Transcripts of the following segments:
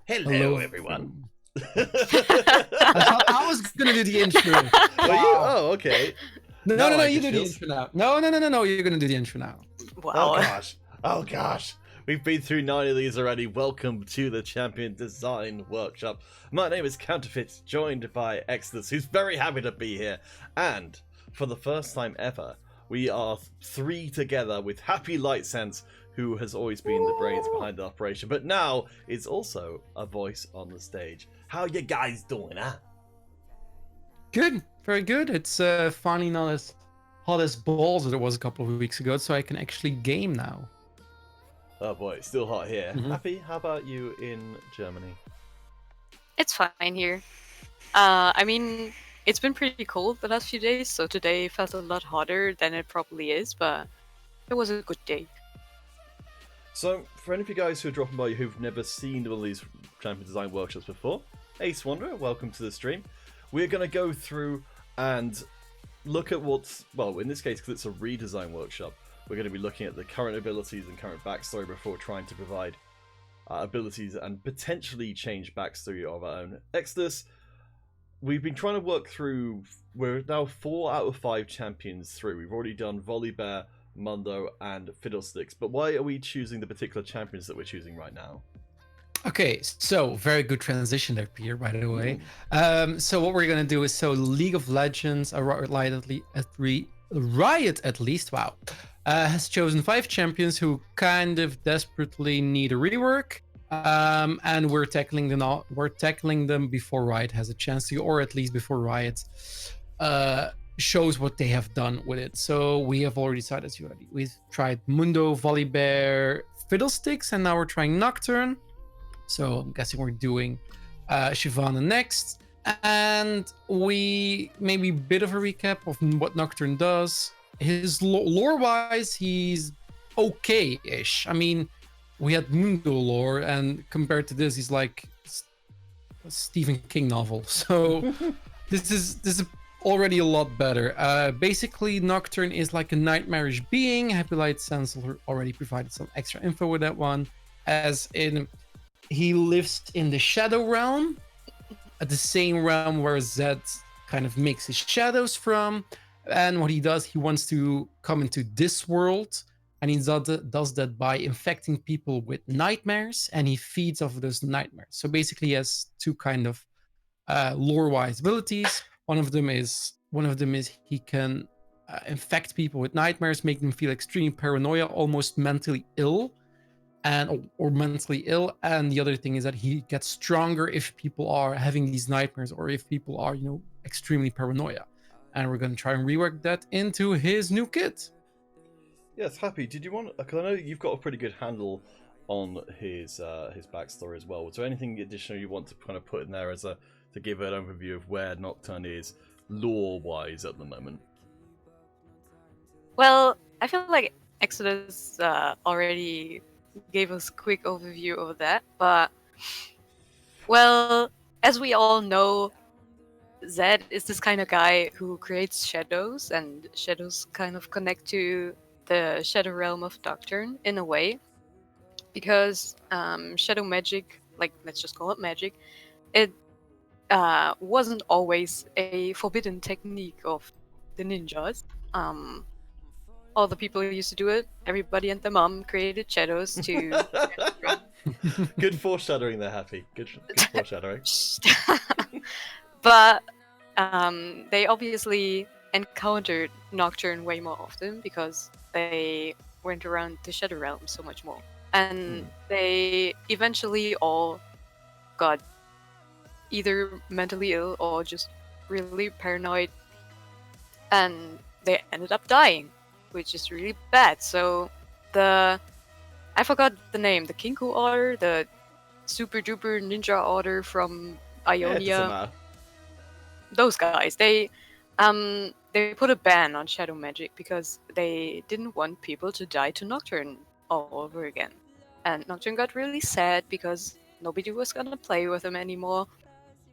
Hello, everyone. I thought I was gonna do the intro. Were you? Oh, okay. No, Now no, no, I you just do the feels- intro now. No, you're gonna do the intro now. Oh Wow. gosh. Oh gosh. We've been through 9 of these already. Welcome to the Champion Design Workshop. My name is Counterfeit, joined by Exodus, who's very happy to be here. And for the first time ever, we are 3 together with Happy Lightsense, who has always been the brains behind the operation, but now is also a voice on the stage. How you guys doing, huh? Good, very good. It's finally not as hot as balls as it was a couple of weeks ago, so I can actually game now. Oh boy, it's still hot here. Mhm. Happy, how about you in Germany? It's fine here. I mean, it's been pretty cold the last few days, so today felt a lot hotter than it probably is, but it was a good day. So, for any of you guys who are dropping by who've never seen one of these Champion Design Workshops before, Ace Wanderer, welcome to the stream. We're going to go through and look at what's, well, in this case, because it's a redesign workshop, we're going to be looking at the current abilities and current backstory before trying to provide abilities and potentially change backstory of our own. Exodus, we've been trying to work through, we're now 4 out of 5 champions through. We've already done Volibear, Mundo, and Fiddlesticks, but why are we choosing the particular champions that we're choosing right now? Okay, so very good transition there, Peter, by the way. So what we're gonna do is, so League of Legends, Riot at least, wow, has chosen 5 champions who kind of desperately need a rework, and we're tackling them before Riot has a chance to, or at least before Riot shows what they have done with it. So we have already decided, as you already, we've tried Mundo, Volibear, Fiddlesticks, and now we're trying Nocturne. So I'm guessing we're doing Shyvana next. And we maybe a bit of a recap of what Nocturne does. His lore-wise, he's okay-ish. I mean, we had Mundo lore, and compared to this, he's like a Stephen King novel. So this is already a lot better. Basically, Nocturne is like a nightmarish being. Happy Lightsense already provided some extra info with that one. As in, he lives in the Shadow Realm, at the same realm where Zed kind of makes his shadows from. And what he does, he wants to come into this world, and he does that by infecting people with nightmares, and he feeds off of those nightmares. So basically, he has 2 kind of lore-wise abilities. One of them is he can infect people with nightmares, make them feel extremely paranoia, almost mentally ill, and or mentally ill. And the other thing is that he gets stronger if people are having these nightmares, or if people are, extremely paranoia. And we're going to try and rework that into his new kit. Yes, Happy, did you want, because I know you've got a pretty good handle on his backstory as well. Was there anything additional you want to kind of put in there to give an overview of where Nocturne is lore-wise at the moment? Well, I feel like Exodus already gave us a quick overview of that, but, well, as we all know, Zed is this kind of guy who creates shadows, and shadows kind of connect to the shadow realm of Nocturne in a way, because shadow magic, like, let's just call it magic, it wasn't always a forbidden technique of the ninjas. All the people who used to do it, everybody and their mom created shadows to... Good foreshadowing there, Happy. Good foreshadowing. But they obviously encountered Nocturne way more often because they went around the Shadow Realm so much more. And they eventually all got either mentally ill or just really paranoid, and they ended up dying, which is really bad. So I forgot the name, the Kinku Order, the super duper ninja order from Ionia. Those guys, they put a ban on shadow magic because they didn't want people to die to Nocturne all over again. And Nocturne got really sad because nobody was gonna play with him anymore.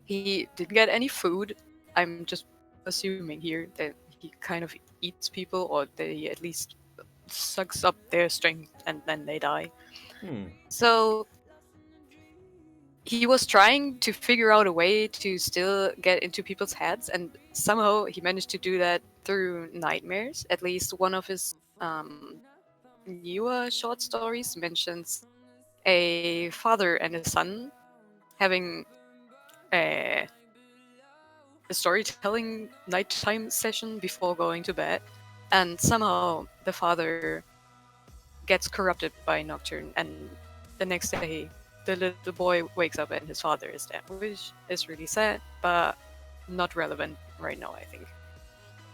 He didn't get any food. I'm just assuming here that he kind of eats people, or they at least sucks up their strength and then they die. So he was trying to figure out a way to still get into people's heads, and somehow he managed to do that through nightmares. At least one of his newer short stories mentions a father and a son having a storytelling nighttime session before going to bed, and somehow the father gets corrupted by Nocturne, and the next day the little boy wakes up and his father is dead, which is really sad, but not relevant right now, I think.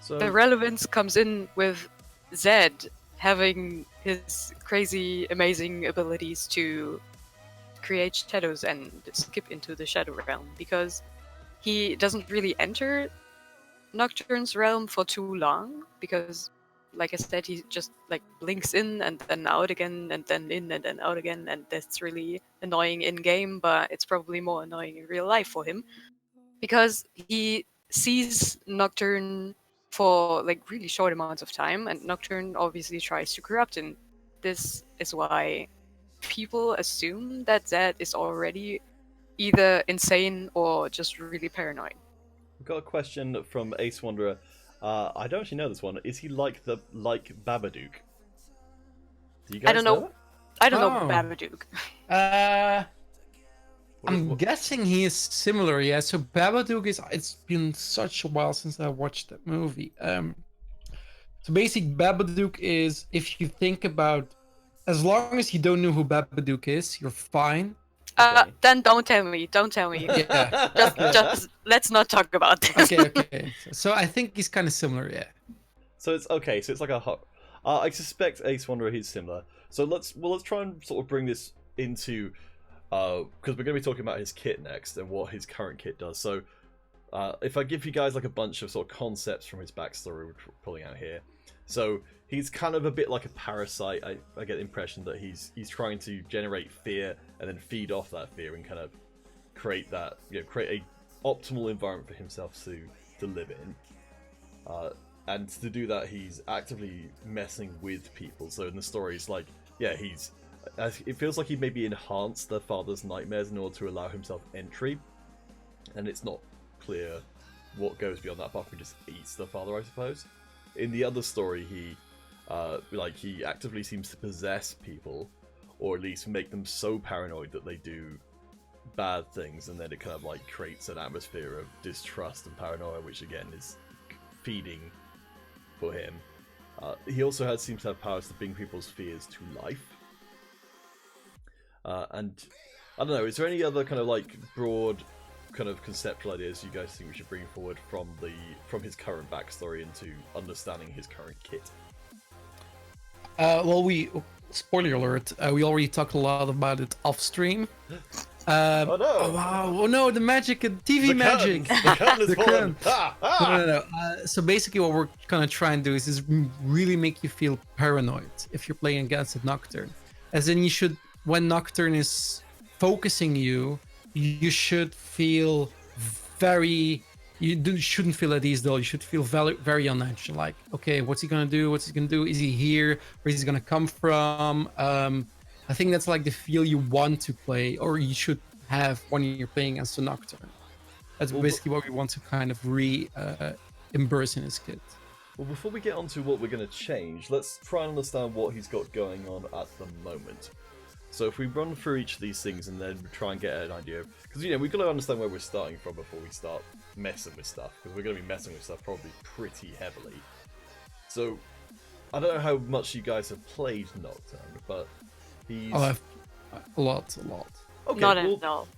So The relevance comes in with Zed having his crazy, amazing abilities to create shadows and skip into the shadow realm, because he doesn't really enter Nocturne's realm for too long, because like I said, he just like blinks in and then out again and then in and then out again, and that's really annoying in game, but it's probably more annoying in real life for him, because he sees Nocturne for like really short amounts of time, and Nocturne obviously tries to corrupt him. This is why people assume that Zed is already either insane or just really paranoid. we've got a question from Ace Wanderer. I don't actually know this one. Is he like Babadook? Do you guys I don't know. that? I don't know Oh. Babadook. I'm guessing he is similar, yeah. So Babadook is. It's been such a while since I watched that movie. So basically, Babadook is, if you think about, as long as you don't know who Babadook is, you're fine. Okay. Then don't tell me. Don't tell me. Yeah. Just let's not talk about this. Okay. So I think he's kind of similar, yeah. So it's okay. So it's like a. I suspect Ace Wanderer is similar. So let's try and sort of bring this into, because we're going to be talking about his kit next and what his current kit does. So if I give you guys like a bunch of sort of concepts from his backstory, which we're pulling out here. So he's kind of a bit like a parasite. I get the impression that he's trying to generate fear and then feed off that fear and kind of create that, create a optimal environment for himself to live in. And to do that, he's actively messing with people. So in the story, it's like, yeah, it feels like he maybe enhanced the father's nightmares in order to allow himself entry. And it's not clear what goes beyond that, apart from he just eats the father, I suppose. In the other story, he actively seems to possess people, or at least make them so paranoid that they do bad things, and then it kind of like creates an atmosphere of distrust and paranoia, which again is feeding for him. He also seems to have powers to bring people's fears to life. And I don't know, is there any other kind of like broad kind of conceptual ideas you guys think we should bring forward from his current backstory into understanding his current kit? Well, spoiler alert, we already talked a lot about it off stream. Oh no! Oh wow! Oh no! The magic, TV magic. The curtain is The fallen. curtain. No. So basically, what we're gonna try and do is really make you feel paranoid if you're playing against a Nocturne. As in, when Nocturne is focusing you, you should feel shouldn't feel at ease though. You should feel very on edge. Like, okay, what's he gonna do? What's he gonna do? Is he here? Where is he gonna come from? I think that's like the feel you want to play, or you should have when you're playing as a Nocturne. That's basically what we want to kind of immerse in his kit. Well, before we get on to what we're going to change, let's try and understand what he's got going on at the moment. So if we run through each of these things and then try and get an idea, because we've got to understand where we're starting from before we start messing with stuff, because we're going to be messing with stuff probably pretty heavily. So I don't know how much you guys have played Nocturne, but he's... Oh, a lot. Okay, Not at all.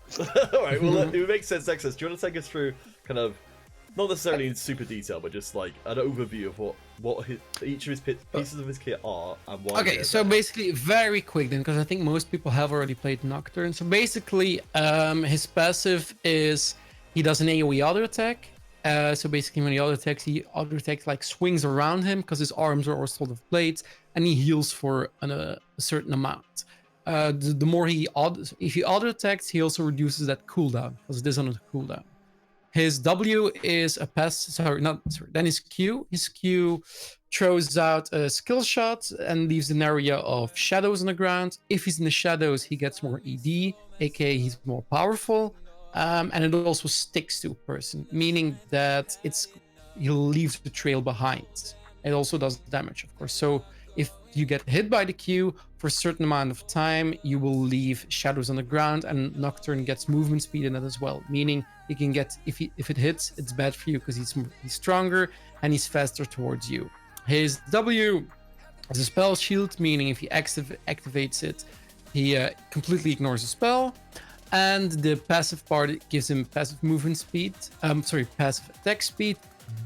Alright, well, it makes sense, Exodus. Do you want to take us through kind of, not necessarily in super detail, but just like an overview of what each of his pieces of his kit are and why? Okay, so basically, very quick then, because I think most people have already played Nocturne. So basically, his passive is he does an AoE auto attack. So basically, when he auto attacks like swings around him because his arms are all sort of blades, and he heals for a certain amount. The more if he auto attacks, he also reduces that cooldown because it is on a cooldown. His W is a pass. Then his Q. His Q throws out a skill shot and leaves an area of shadows on the ground. If he's in the shadows, he gets more ED, aka he's more powerful. And it also sticks to a person, meaning that he'll leave the trail behind. It also does damage, of course. So if you get hit by the Q for a certain amount of time, you will leave shadows on the ground, and Nocturne gets movement speed in that as well. Meaning he can get, if it hits, it's bad for you because he's stronger and he's faster towards you. His W is a spell shield, meaning if he activates it, he completely ignores the spell. And the passive part gives him passive movement speed, passive attack speed.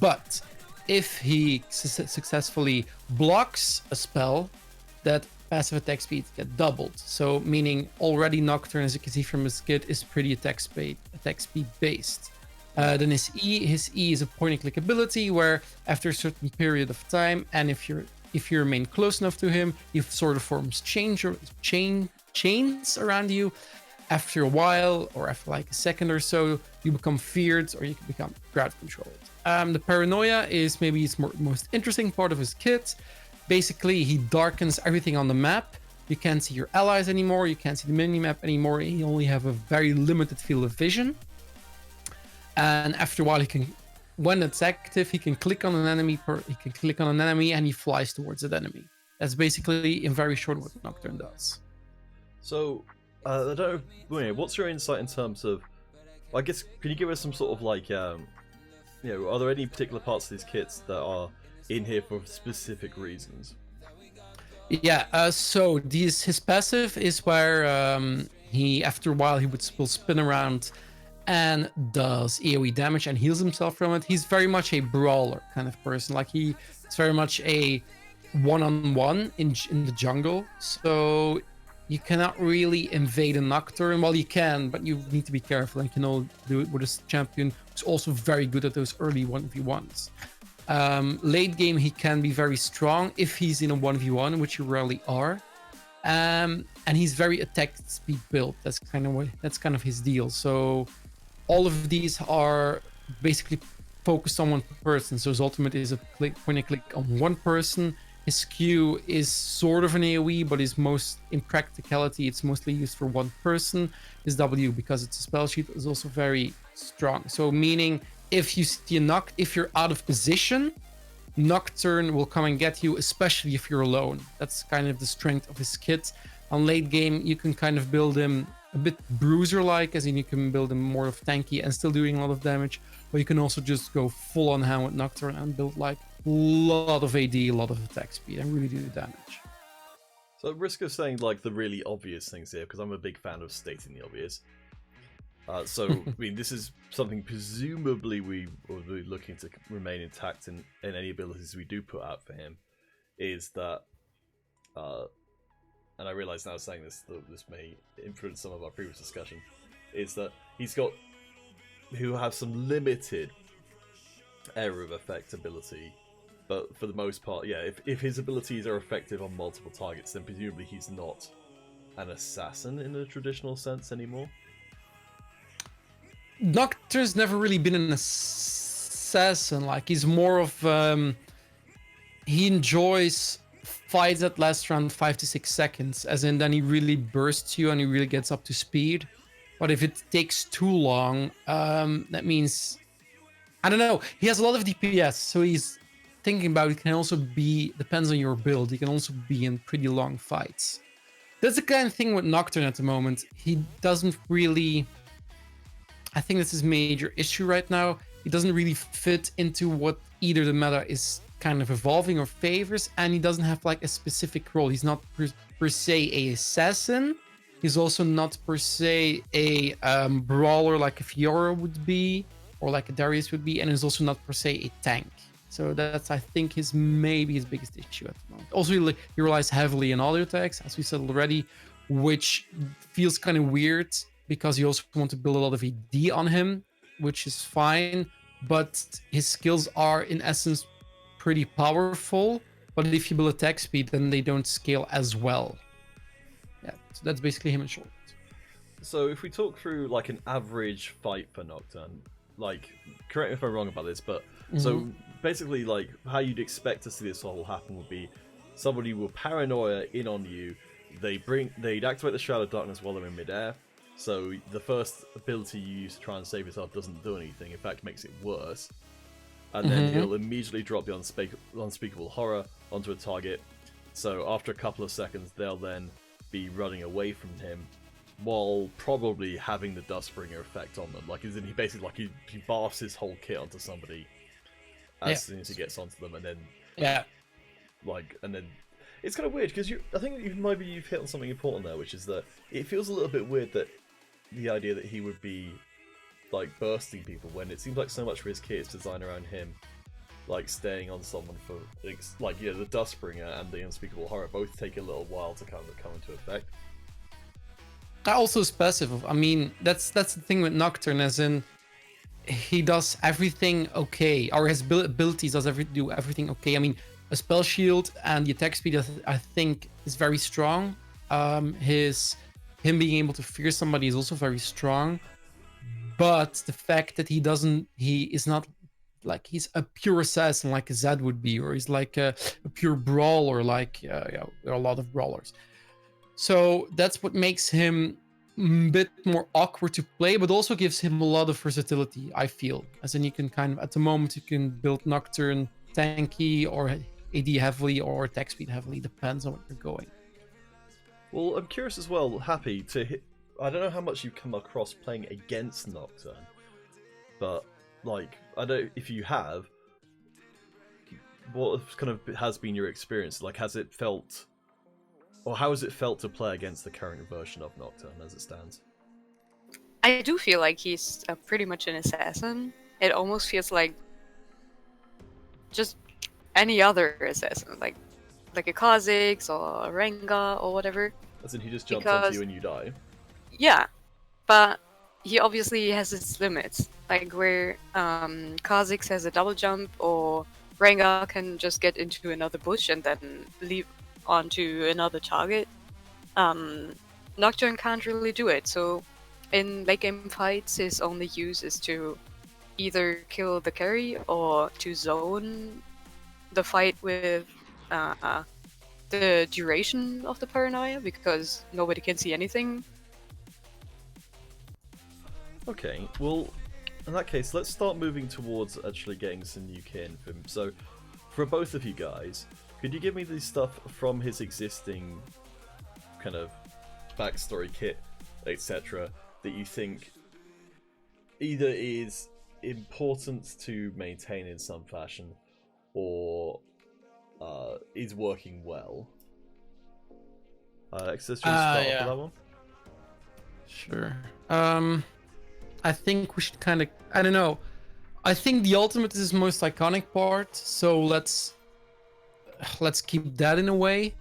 But if he successfully blocks a spell, that passive attack speed get doubled. So meaning already Nocturne, as you can see from his kit, is pretty attack speed based. Then his E is a point and click ability where after a certain period of time, and if you remain close enough to him, he sort of forms chains around you. After a while, or after like a second or so, you become feared, or you can become crowd controlled. The paranoia is maybe his most interesting part of his kit. Basically, he darkens everything on the map. You can't see your allies anymore. You can't see the mini-map anymore. You only have a very limited field of vision. And after a while, when it's active, he can click on an enemy. And he flies towards that enemy. That's basically, in very short, what Nocturne does. So, I don't know, what's your insight in terms of, I guess, can you give us some sort of like, are there any particular parts of these kits that are in here for specific reasons? Yeah, so his passive is where he, after a while, will spin around and does AoE damage and heals himself from it. He's very much a brawler kind of person. Like it's very much a one-on-one in the jungle. So you cannot really invade a Nocturne. Well, you can, but you need to be careful and can only do it with a champion who's also very good at those early 1v1s. Late game, he can be very strong if he's in a 1v1, which you rarely are. And he's very attack speed built. That's kind of his deal. So all of these are basically focused on one person. So his ultimate is a point and click on one person. His Q is sort of an AoE, but in practicality, it's mostly used for one person. His W, because it's a spell sheet, is also very strong. So meaning, if you see if you're out of position, Nocturne will come and get you, especially if you're alone. That's kind of the strength of his kit. On late game, you can kind of build him a bit bruiser-like, as in you can build him more of tanky and still doing a lot of damage. But you can also just go full on hand with Nocturne and build like a lot of AD, a lot of attack speed, and really do the damage. So at risk of saying like the really obvious things here, because I'm a big fan of stating the obvious. I mean, this is something presumably we will be looking to remain intact in any abilities we do put out for him, is that, and I realise now saying this, this may influence some of our previous discussion, is that who have some limited area of effect ability, but for the most part, yeah, if his abilities are effective on multiple targets, then presumably he's not an assassin in a traditional sense anymore. Nocturne's never really been an assassin. Like, he's more of he enjoys fights that last around 5 to 6 seconds, as in then he really bursts you and he really gets up to speed. But if it takes too long, that means, I don't know, he has a lot of DPS, so he's thinking about it. Can also be, depends on your build, he can also be in pretty long fights. That's the kind of thing with Nocturne at the moment. He doesn't really, I think that's his major issue right now. He doesn't really fit into what either the meta is kind of evolving or favors, and he doesn't have like a specific role. He's not per se a assassin. He's also not per se a brawler like a Fiora would be, or like a Darius would be, and he's also not per se a tank. So that's, I think, maybe his biggest issue at the moment. Also, he relies heavily on auto attacks, as we said already, which feels kind of weird because you also want to build a lot of AD on him, which is fine, but his skills are in essence pretty powerful, but if you build attack speed, then they don't scale as well. Yeah, so that's basically him in short. So if we talk through like an average fight for Nocturne, like, correct me if I'm wrong about this, but so basically like how you'd expect to see this all happen would be somebody will paranoia in on you. They'd activate the Shroud of Darkness while they're in midair. So the first ability you use to try and save yourself doesn't do anything. In fact, makes it worse. And then he'll immediately drop the unspeakable horror onto a target. So after a couple of seconds, they'll then be running away from him, while probably having the Dustbringer effect on them. Like, he basically he barfs his whole kit onto somebody as soon as he gets onto them, and then and then it's kind of weird because I think you've hit on something important there, which is that it feels a little bit weird that the idea that he would be like bursting people when it seems like so much for his kit is designed around him, like staying on someone for like the Dustbringer and the Unspeakable Horror both take a little while to kind of come into effect. Also specific. I mean, that's the thing with Nocturne, as in he does everything okay, or his abilities do everything okay. I mean, a spell shield and the attack speed I think is very strong. Him being able to fear somebody is also very strong. But the fact that he is not like he's a pure assassin like Zed would be, or he's like a pure brawler like there are a lot of brawlers. So that's what makes him a bit more awkward to play, but also gives him a lot of versatility, I feel. As in, you can kind of, at the moment, you can build Nocturne tanky or AD heavily or attack speed heavily, depends on what you're going. Well, I'm curious as well, Happy, to hit. I don't know how much you've come across playing against Nocturne, but like, I don't if you have. What kind of has been your experience? Like, has it felt, or how has it felt to play against the current version of Nocturne as it stands? I do feel like he's pretty much an assassin. It almost feels like just any other assassin, like a Kha'Zix or a Rengar or whatever. As in, he just jumps onto you and you die. Yeah, but he obviously has its limits. Like where Kha'Zix has a double jump, or Rengar can just get into another bush and then leap onto another target. Nocturne can't really do it, so in late game fights his only use is to either kill the carry or to zone the fight with the duration of the paranoia, because nobody can see anything. Okay, well, in that case, let's start moving towards actually getting some new kit in for him. So, for both of you guys, could you give me the stuff from his existing kind of backstory kit, etc., that you think either is important to maintain in some fashion, or is working well? Exodus, do you start off with that one? Sure. I think we should kind of, I don't know. I think the ultimate is his most iconic part, so let's keep that in a way.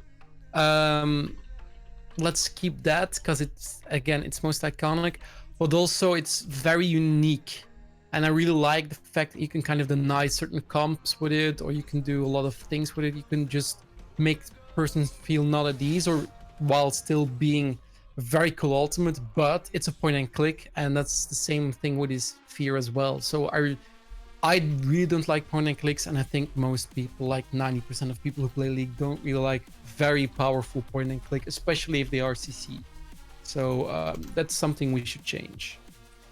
Let's keep that because it's most iconic, but also it's very unique, and I really like the fact that you can kind of deny certain comps with it, or you can do a lot of things with it. You can just make persons feel not at ease, or while still being a very cool ultimate, but it's a point and click, and that's the same thing with his fear as well. So I really don't like point and clicks, and I think most people, like 90% of people who play League, don't really like very powerful point and click, especially if they are CC. So that's something we should change,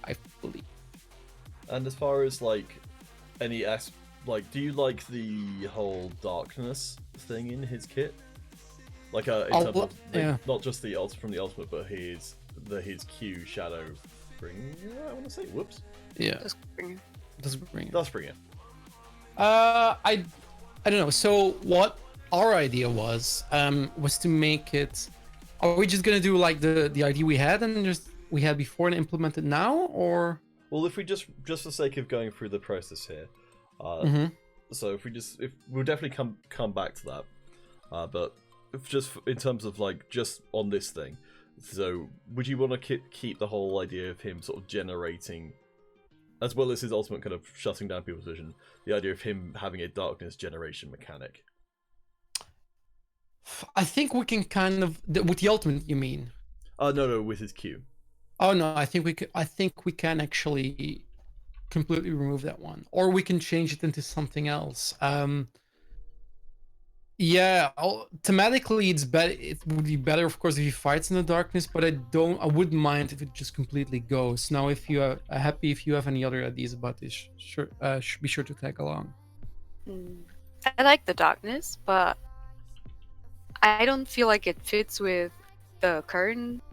I believe. And as far as like any do you like the whole darkness thing in his kit? Like in terms of not just the from the ultimate, but his Q Shadow Bringer, I want to say. Whoops. Yeah. Dustbringer. I don't know. So what our idea was to make it. Are we just gonna do like the idea we had before and implement it now, or? Well, if we just for the sake of going through the process here, so if we'll definitely come back to that, but just in terms of like just on this thing, so would you want to keep the whole idea of him sort of generating, as well as his ultimate kind of shutting down people's vision, the idea of him having a darkness generation mechanic? I think we can kind of with the ultimate, you mean? No, with his Q. Oh no, I think we can actually completely remove that one, or we can change it into something else. Yeah, thematically, it's better. It would be better, of course, if he fights in the darkness. But I wouldn't mind if it just completely goes. Now, if you are happy, if you have any other ideas about this, sure, be sure to tag along. I like the darkness, but I don't feel like it fits with the current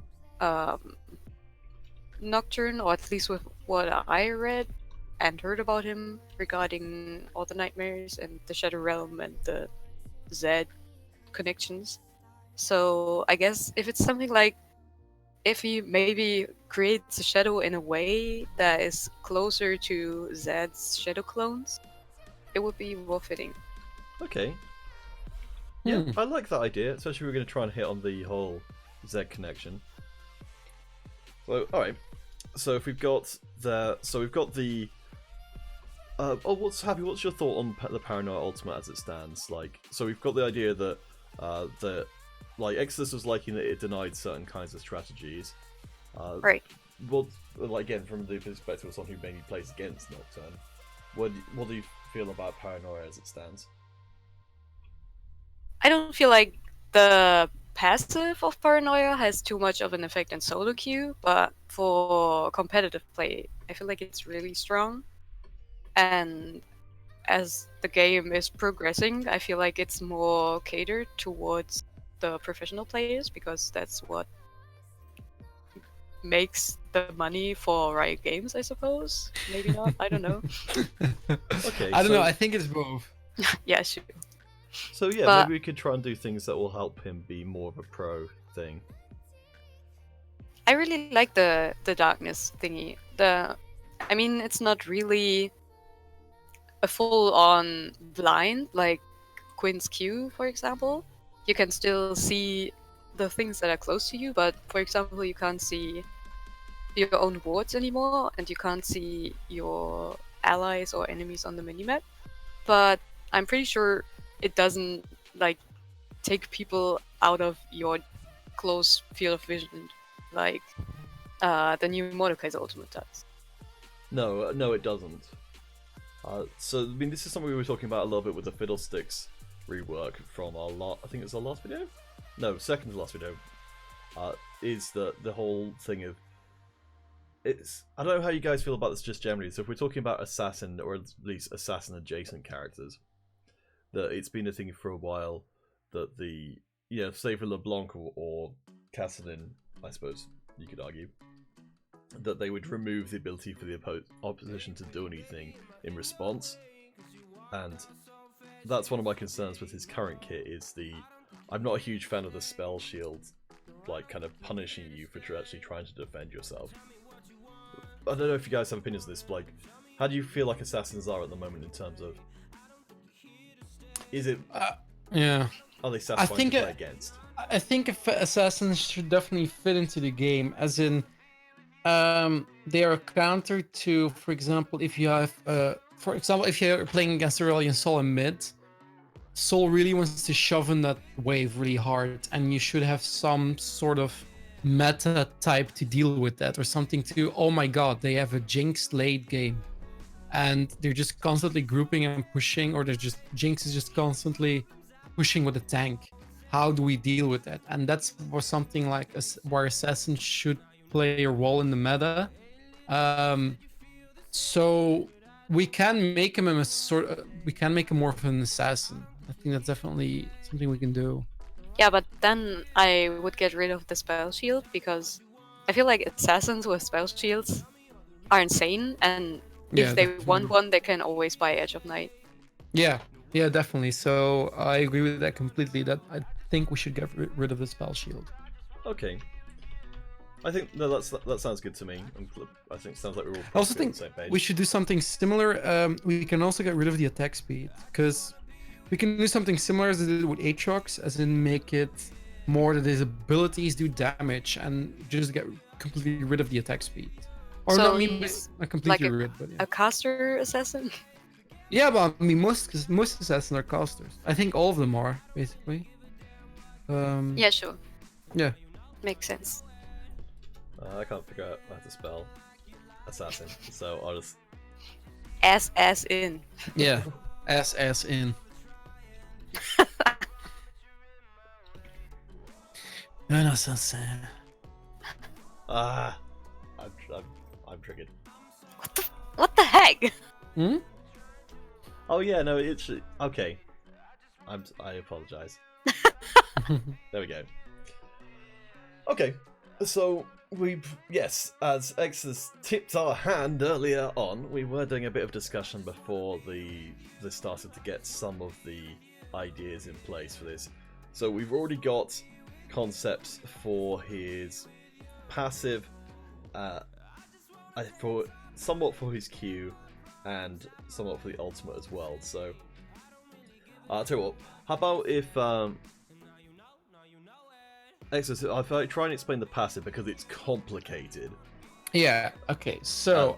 um, Nocturne, or at least with what I read and heard about him regarding all the nightmares and the Shadow Realm and the Z connections. So I guess if it's something like, if he maybe creates a shadow in a way that is closer to Zed's shadow clones, it would be more fitting. Okay. Yeah, I like that idea, especially if we're going to try and hit on the whole Z connection. So, alright. So if we've got the what's your thought on the Paranoia Ultimate as it stands? Like, so we've got the idea that Exodus was liking that it denied certain kinds of strategies. Right. Well, like, again, from the perspective of someone who mainly plays against Nocturne, what do you feel about Paranoia as it stands? I don't feel like the passive of Paranoia has too much of an effect in solo queue, but for competitive play, I feel like it's really strong. And as the game is progressing, I feel like it's more catered towards the professional players, because that's what makes the money for Riot Games, I suppose. Maybe not. I don't know. Okay, I don't know. I think it's both. Yeah, sure. So yeah, But maybe we could try and do things that will help him be more of a pro thing. I really like the darkness thingy. I mean, it's not really a full-on blind like Quinn's Q, for example. You can still see the things that are close to you, but for example, you can't see your own wards anymore, and you can't see your allies or enemies on the minimap. But I'm pretty sure it doesn't like take people out of your close field of vision like the new Mordekaiser Ultimate does. No, it doesn't. So I mean, this is something we were talking about a little bit with the Fiddlesticks rework from I think it was our last video? No, second to last video. Is the whole thing of I don't know how you guys feel about this just generally. So if we're talking about assassin, or at least assassin adjacent characters, that it's been a thing for a while that say for LeBlanc or Kassadin, I suppose you could argue, that they would remove the ability for the opposition to do anything in response. And that's one of my concerns with his current kit is I'm not a huge fan of the spell shield, like kind of punishing you for actually trying to defend yourself. I don't know if you guys have opinions on this, but like, how do you feel like assassins are at the moment in terms of, is it Yeah, are they satisfying to play against? I think assassins should definitely fit into the game, as in they are counter to, for example, if you have if you're playing against Aurelion Sol in mid, Sol really wants to shove in that wave really hard, and you should have some sort of meta type to deal with that, or something to, oh my god, they have a Jinx late game and they're just constantly grouping and pushing, or Jinx is just constantly pushing with a tank. How do we deal with that? And that's for something like where assassins should play a role in the meta. So we can make him we can make him more of an assassin. I think that's definitely something we can do. Yeah, but then I would get rid of the spell shield, because I feel like assassins with spell shields are insane, and if they want one, they can always buy Edge of Night. Yeah, definitely. So I agree with that completely. That I think we should get rid of the spell shield. Okay. I think that sounds good to me. I think it sounds like we're all I also on the think same page. we should do something similar. We can also get rid of the attack speed, because we can do something similar as they did with Aatrox, as in make it more that his abilities do damage, and just get completely rid of the attack speed. Or so not completely like rid, but yeah. A caster assassin? Yeah, but I mean, most assassins are casters. I think all of them are, basically. Yeah, sure. Yeah. Makes sense. I can't figure out how to spell assassin, so I'll just SS in. Yeah, SS in. No, no, so sad. Ah, I'm triggered. What the heck? Hmm? Oh yeah, no, it's okay. I apologize. There we go. Okay, so yes, as Exodus tipped our hand earlier on, we were doing a bit of discussion before this started to get some of the ideas in place for this. So we've already got concepts for his passive, for somewhat for his Q, and somewhat for the ultimate as well. So I'll tell you what. How about if Exodus, I'll try and explain the passive because it's complicated. Yeah, okay. So,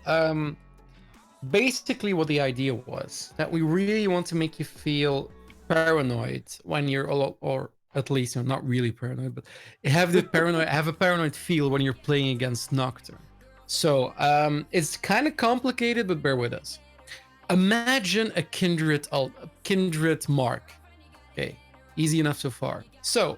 basically what the idea was that we really want to make you feel paranoid when you're or at least not really paranoid, but have a paranoid feel when you're playing against Nocturne. So, it's kind of complicated, but bear with us. Imagine a kindred mark. Okay, easy enough so far. So,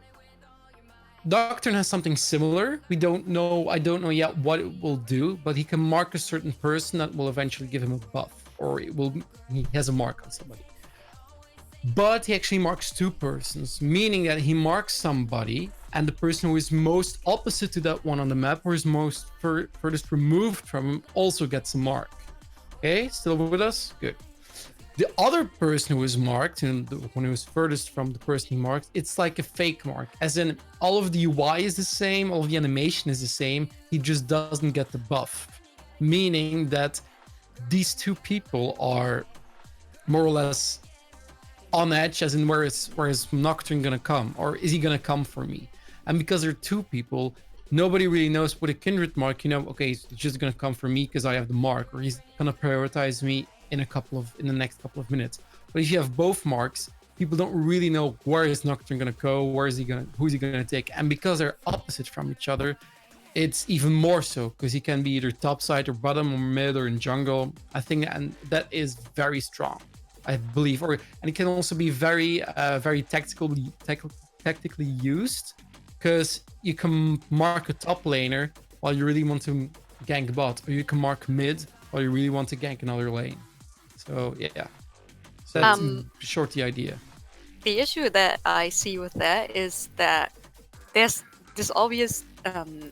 Nocturne has something similar. I don't know yet what it will do, but he can mark a certain person that will eventually give him a buff, or he has a mark on somebody. But he actually marks two persons, meaning that he marks somebody, and the person who is most opposite to that one on the map, or is most furthest removed from him, also gets a mark. Okay, still with us? Good. The other person who is marked, and the one who is furthest from the person he marked, it's like a fake mark. As in, all of the UI is the same, all of the animation is the same, he just doesn't get the buff. Meaning that these two people are more or less on edge, as in where is Nocturne gonna come? Or is he gonna come for me? And because they're two people, nobody really knows with a kindred mark, okay, he's just gonna come for me because I have the mark, or he's gonna prioritize me in the next couple of minutes. But if you have both marks, people don't really know where is Nocturne gonna go, who's he gonna take, and because they're opposite from each other, it's even more so because he can be either top side or bottom or mid or in jungle. I think, and that is very strong, I believe, and it can also be very tactically used because you can mark a top laner while you really want to gank bot, or you can mark mid while you really want to gank another lane. So yeah, that's short the idea. The issue that I see with that is that there's this obvious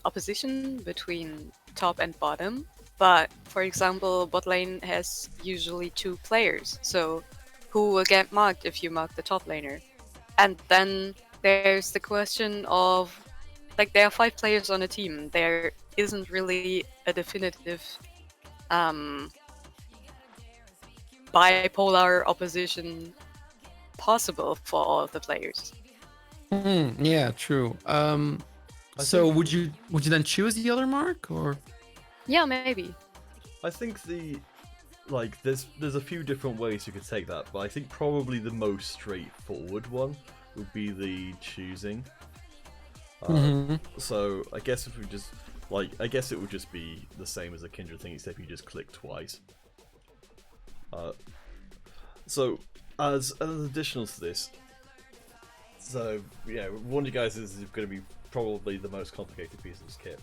opposition between top and bottom, but for example, bot lane has usually two players, so who will get marked if you mark the top laner? And then there's the question of, like, there are 5 players on a team. There isn't really a definitive bipolar opposition possible for all of the players. Yeah, true. So would you then choose the other mark, or? Yeah, maybe. I think there's a few different ways you could take that, but I think probably the most straightforward one would be the choosing. So I guess if we just I guess it would just be the same as a kindred thing, except you just click twice. So as additionals to this, so yeah, one of you guys is going to be probably the most complicated piece of this kit.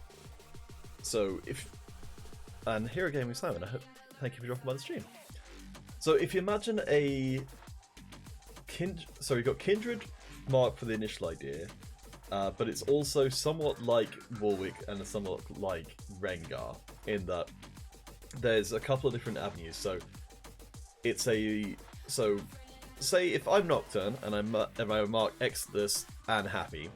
So and here again with Simon, thank you for dropping by the stream. So if you imagine so you've got kindred mark for the initial idea, but it's also somewhat like Warwick and somewhat like Rengar in that there's a couple of different avenues. So say if I'm Nocturne and I mark Exodus and Happy,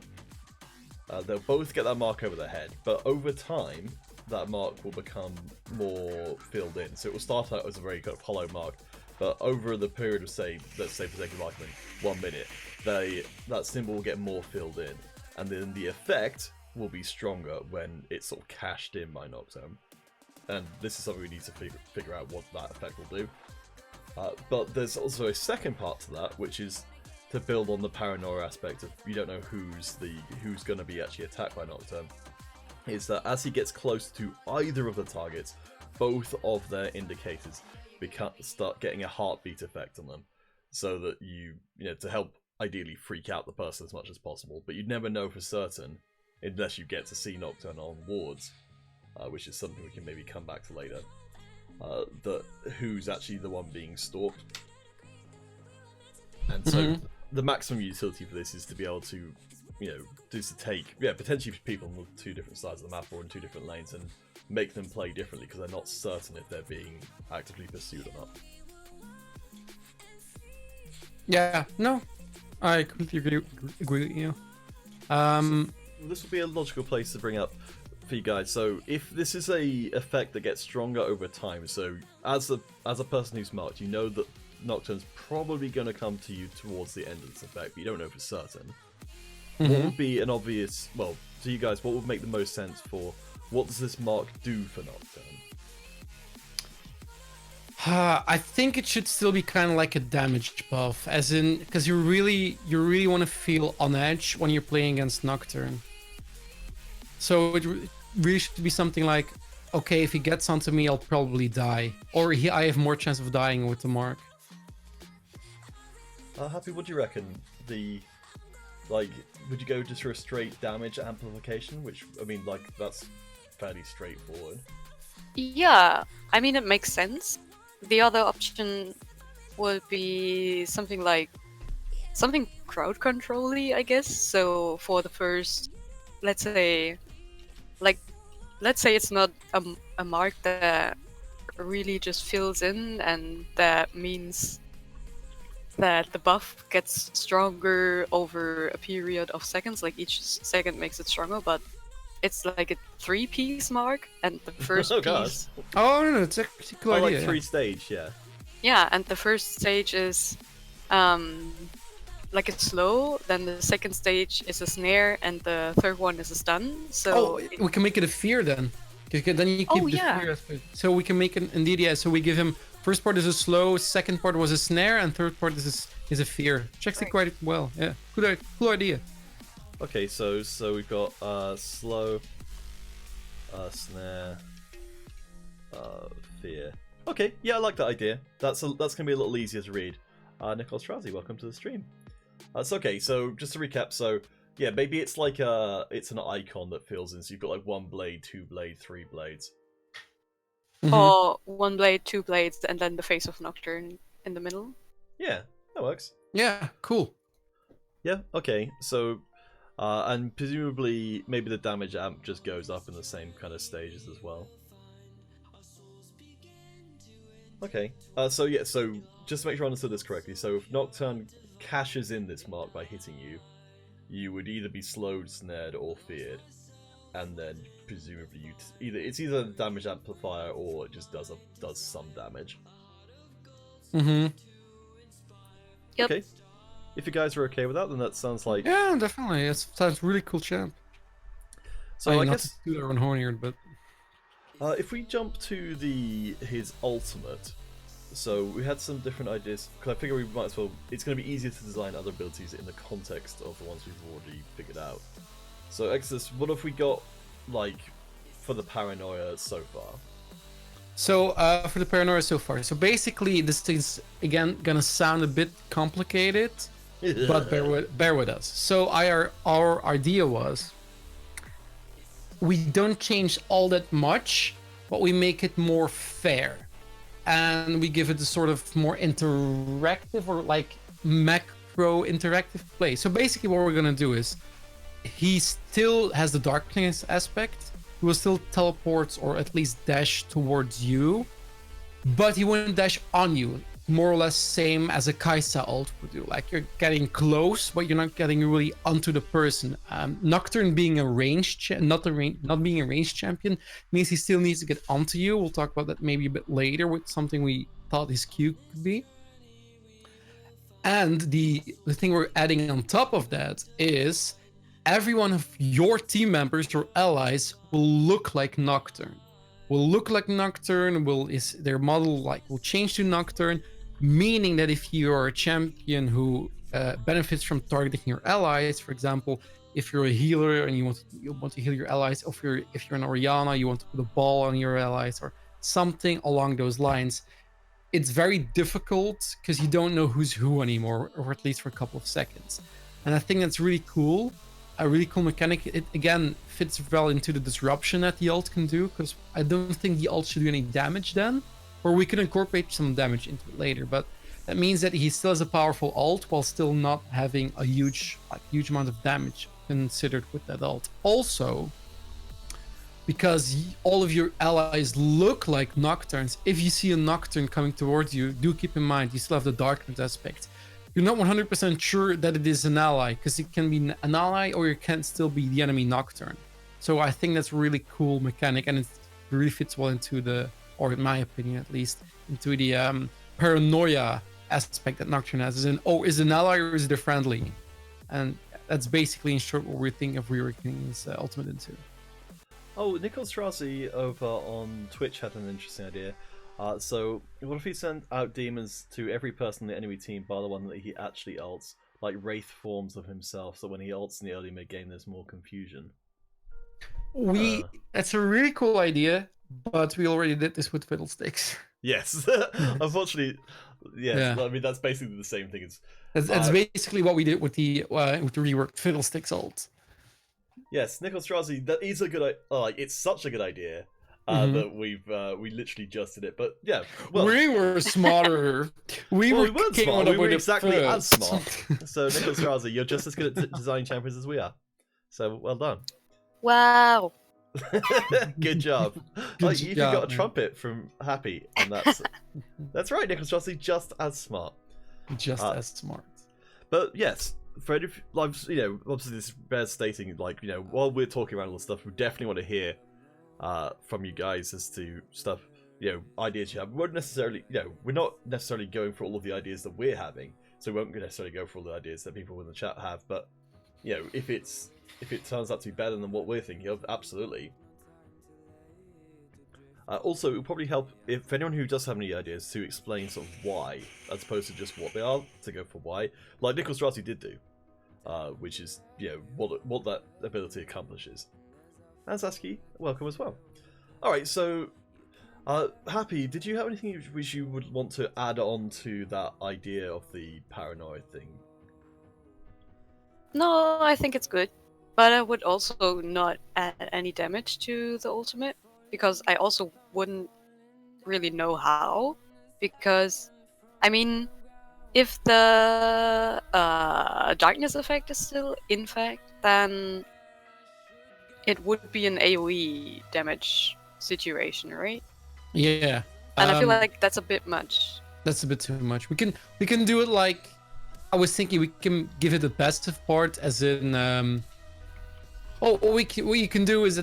they'll both get that mark over their head, but over time that mark will become more filled in. So it will start out as a very kind of hollow mark, but over the period of let's say for sake of argument, 1 minute, that symbol will get more filled in, and then the effect will be stronger when it's sort of cashed in by Nocturne. And this is something we need to figure out what that effect will do. But there's also a second part to that, which is to build on the paranoia aspect of you don't know who's going to be actually attacked by Nocturne. Is that as he gets close to either of the targets, both of their indicators start getting a heartbeat effect on them, so that you know, to help ideally freak out the person as much as possible. But you'd never know for certain unless you get to see Nocturne on wards, which is something we can maybe come back to later. That who's actually the one being stalked. And so the maximum utility for this is to be able to, you know, just to take, potentially people on 2 different sides of the map or in 2 different lanes and make them play differently because they're not certain if they're being actively pursued or not. Yeah, no, I completely agree with you. This would be a logical place to bring up for you guys. So if this is a effect that gets stronger over time, so as a person who's marked, you know that Nocturne's probably going to come to you towards the end of this effect, but you don't know for certain. What would be an obvious, well, to you guys, what would make the most sense for what does this mark do for Nocturne? I think it should still be kind of like a damage buff, as in, because you really want to feel on edge when you're playing against Nocturne. So it really should be something like, okay, if he gets onto me, I'll probably die, or I have more chance of dying with the mark. Happy, what do you reckon? Would you go just for a straight damage amplification? Which, I mean, like, that's fairly straightforward. Yeah, I mean, it makes sense. The other option would be something crowd control-y, I guess. So for the first, let's say it's not a mark that really just fills in, and that means that the buff gets stronger over a period of seconds, like each second makes it stronger, but it's like a 3-piece mark, and the first piece... Oh, no, it's actually cool idea. Like 3 stage, yeah. Yeah, and the first stage is like a slow, then the second stage is a snare, and the third one is a stun, so... we can make it a fear then. Then you keep the fear aspect. So we can make it, indeed, yeah, so we give him... First part is a slow, second part was a snare, and third part is a fear. Checks it quite well. Yeah, cool idea. Okay, so we've got slow, snare, fear. Okay, yeah, I like that idea. That's gonna be a little easier to read. Nicholas Trowsey, welcome to the stream. That's okay. So just to recap, so yeah, maybe it's like it's an icon that fills in. So you've got like 1 blade, 2 blade, 3 blades. Or 1 blade, 2 blades, and then the face of Nocturne in the middle. Yeah, that works. Yeah, cool. Yeah, okay. So, and presumably maybe the damage amp just goes up in the same kind of stages as well. Okay. So yeah, so just to make sure I understood this correctly, so if Nocturne cashes in this mark by hitting you, you would either be slowed, snared, or feared. And then presumably it's either a damage amplifier or it just does some damage. Yep. Okay. If you guys are okay with that, then that sounds like... Yeah, definitely. It sounds really cool champ. So I guess... Not to do our own horn, but... if we jump to his ultimate, so we had some different ideas, because I figure we might as well... It's going to be easier to design other abilities in the context of the ones we've already figured out. So Exodus, what have we got, like, for the paranoia so far? So, for the paranoia so far, so basically this is, again, gonna sound a bit complicated, but bear with us. So our idea was, we don't change all that much, but we make it more fair. And we give it a sort of more interactive or like macro interactive play. So basically what we're gonna do is, he still has the darkness aspect. He will still teleport or at least dash towards you, but he wouldn't dash on you. More or less same as a Kaisa ult would do. Like you're getting close, but you're not getting really onto the person. Nocturne being a ranged, not being a ranged champion means he still needs to get onto you. We'll talk about that maybe a bit later with something we thought his Q could be. And the thing we're adding on top of that is, every one of your team members or allies will look like Nocturne. Their model will change to Nocturne, meaning that if you are a champion who benefits from targeting your allies, for example, if you're a healer and you want to heal your allies, or if you're an Orianna, you want to put a ball on your allies, or something along those lines. It's very difficult because you don't know who's who anymore, or at least for a couple of seconds. And I think that's really cool. A really cool mechanic. It again fits well into the disruption that the ult can do, because I don't think the ult should do any damage then, or we can incorporate some damage into it later. But that means that he still has a powerful ult while still not having a huge amount of damage considered with that ult. Also, because all of your allies look like Nocturnes, if you see a Nocturne coming towards you, do keep in mind you still have the darkness aspect. You're not 100% sure that it is an ally, because it can be an ally or it can still be the enemy Nocturne. So I think that's a really cool mechanic, and it really fits well into the, or in my opinion at least, into the paranoia aspect that Nocturne has. Is is it an ally or is it a friendly? And that's basically in short what we're thinking of reworking his ultimate into. Oh, Nicholas Strassi over on Twitch had an interesting idea. So, what if he sent out demons to every person in the enemy team by the one that he actually ults, like wraith forms of himself, so when he ults in the early mid game there's more confusion? That's a really cool idea, but we already did this with Fiddlesticks. Yes. Unfortunately, yes. Yeah. I mean, that's basically the same thing as... That's basically what we did with the reworked Fiddlesticks ult. Yes, Nicholas Strassi, that is a good... it's such a good idea. That we literally just did it, but yeah, well, we were smarter. We weren't smart. We were exactly as smart. So Nicholas Strassi, you're just as good at designing champions as we are. So well done. Wow. Good job. You got a trumpet from Happy, and that's right. Nicholas Strassi, just as smart. Just as smart. But yes, Fred, obviously this bears stating, while we're talking about all this stuff, we definitely want to hear from you guys as to stuff, ideas you have. We're not necessarily going for all of the ideas that we're having, so we won't necessarily go for all the ideas that people in the chat have. But if it turns out to be better than what we're thinking of, absolutely. Also, it will probably help if anyone who does have any ideas to explain sort of why, as opposed to just what they are, to go for why, like Nicholas Strassi did do, which is what that ability accomplishes. And Sasuke, welcome as well. Alright, so Happy, did you have anything which you would want to add on to that idea of the paranoid thing? No, I think it's good. But I would also not add any damage to the ultimate, because I also wouldn't really know how. Because, I mean, if the darkness effect is still in fact, then it would be an AoE damage situation, right? Yeah. And I feel like that's a bit much. That's a bit too much. We can do it like, I was thinking we can give it a passive part, as in what you can do is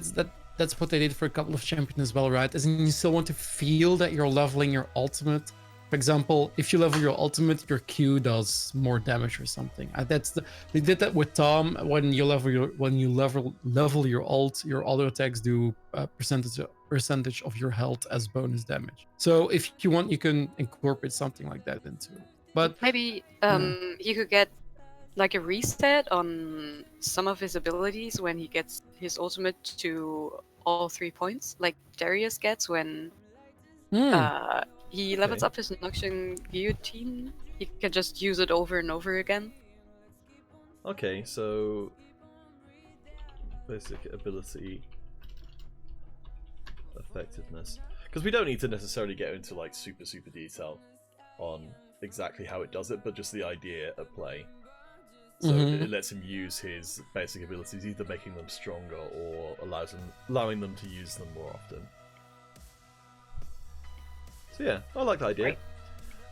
that's what they did for a couple of champions as well, right? As in, you still want to feel that you're leveling your ultimate. For example, if you level your ultimate, your Q does more damage or something. They did that with Tom. When you level your ult, your auto attacks do percentage of your health as bonus damage. So if you want, you can incorporate something like that into it. But maybe he could get like a reset on some of his abilities when he gets his ultimate to all 3 points, like Darius gets when he levels up his Nocturne Guillotine. He can just use it over and over again. Okay, so basic ability effectiveness, because we don't need to necessarily get into like super detail on exactly how it does it, but just the idea at play. So it lets him use his basic abilities, either making them stronger or allowing them to use them more often. So yeah, I like the idea. Right.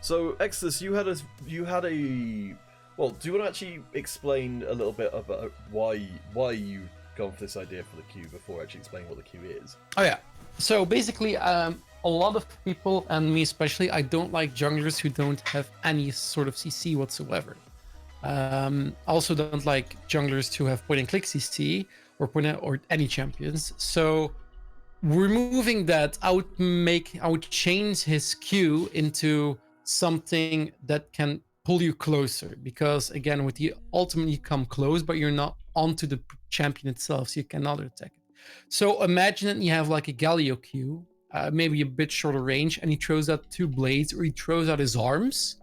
So Exodus, you had a well, do you want to actually explain a little bit about why you gone for this idea for the Q before actually explaining what the Q is? Oh yeah. So basically, a lot of people, and me especially, I don't like junglers who don't have any sort of CC whatsoever. I also don't like junglers who have point and click CC or any champions. So removing that, I would change his Q into something that can pull you closer, because again, with the ultimate you come close, but you're not onto the champion itself, so you cannot attack it. So imagine that you have like a Galio Q, maybe a bit shorter range, and he throws out 2 blades, or he throws out his arms.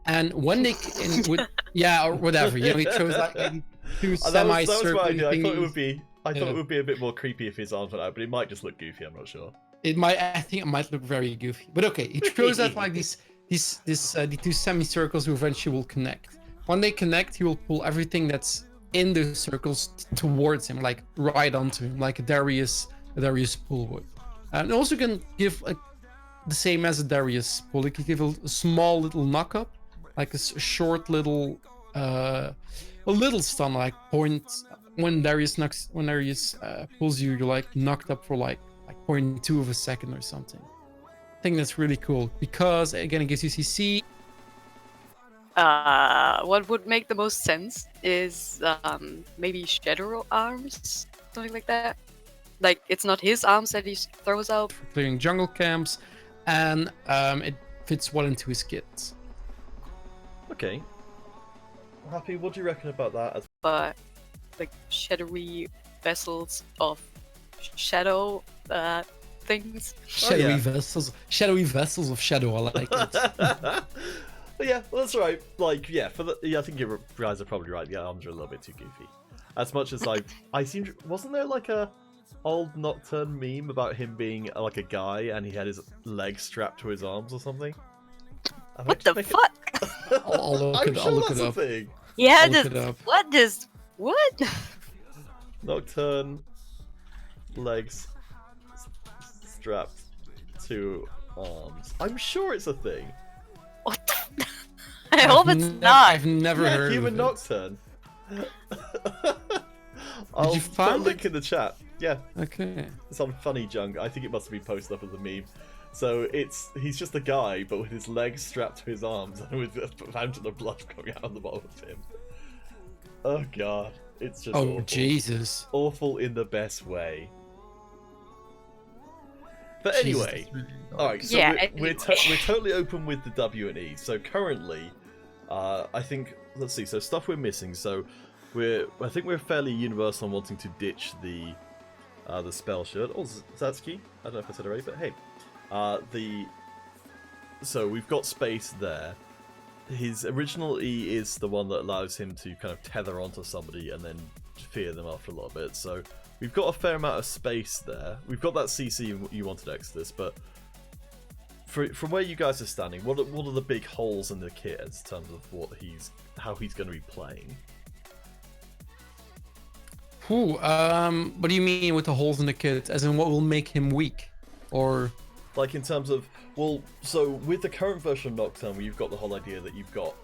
And when they or whatever, he throws out maybe 2 that was my semi-circly idea. thingies. I thought it would be a bit more creepy if his arms went out, but it might just look goofy. I'm not sure. I think it might look very goofy, but okay. He throws out like the 2 semicircles who eventually will connect. When they connect, he will pull everything that's in those circles towards him, like right onto him, like a Darius pull would. And also can give the same as a Darius pull. He can give a small little knock up, like a short little, a little stun, like point. When Darius pulls you, you're like knocked up for like 0.2 of a second or something. I think that's really cool because again, it gives you CC. What would make the most sense is maybe Shadow arms, something like that. Like it's not his arms that he throws out. For clearing jungle camps, and it fits well into his kit. Okay. Happy, what do you reckon about that? But like shadowy vessels of shadow things. Shadowy vessels of shadow. I like it. But yeah, well, that's right. Like, yeah, I think you guys are probably right. The arms are a little bit too goofy. As much as wasn't there like a old Nocturne meme about him being like a guy and he had his legs strapped to his arms or something? What the fuck? I'll look it up. Thing. Yeah, what? Nocturne legs strapped to arms. I'm sure it's a thing. What the? I hope it's not. I've never heard human of Nocturne. Did you find put a link in the chat. Yeah. Okay. It's on Funny Junk. I think it must have been posted up as a meme. So he's just a guy, but with his legs strapped to his arms and with a fountain of blood coming out of the bottom of him. Oh god, it's just awful. Jesus. Awful in the best way. But anyway, alright, so yeah, we're totally open with the W and E. So currently, I think, let's see, so stuff we're missing. So I think we're fairly universal on wanting to ditch the spell shirt. Oh, Zatsuki, I don't know if I said it right, but hey. So we've got space there. His original E is the one that allows him to kind of tether onto somebody and then fear them after a little bit. So we've got a fair amount of space there. We've got that CC you wanted, Exodus, but from where you guys are standing, what are the big holes in the kit in terms of how he's going to be playing? What do you mean with the holes in the kit? As in what will make him weak? Or like in terms of, well, so with the current version of Nocturne, where you've got the whole idea that you've got,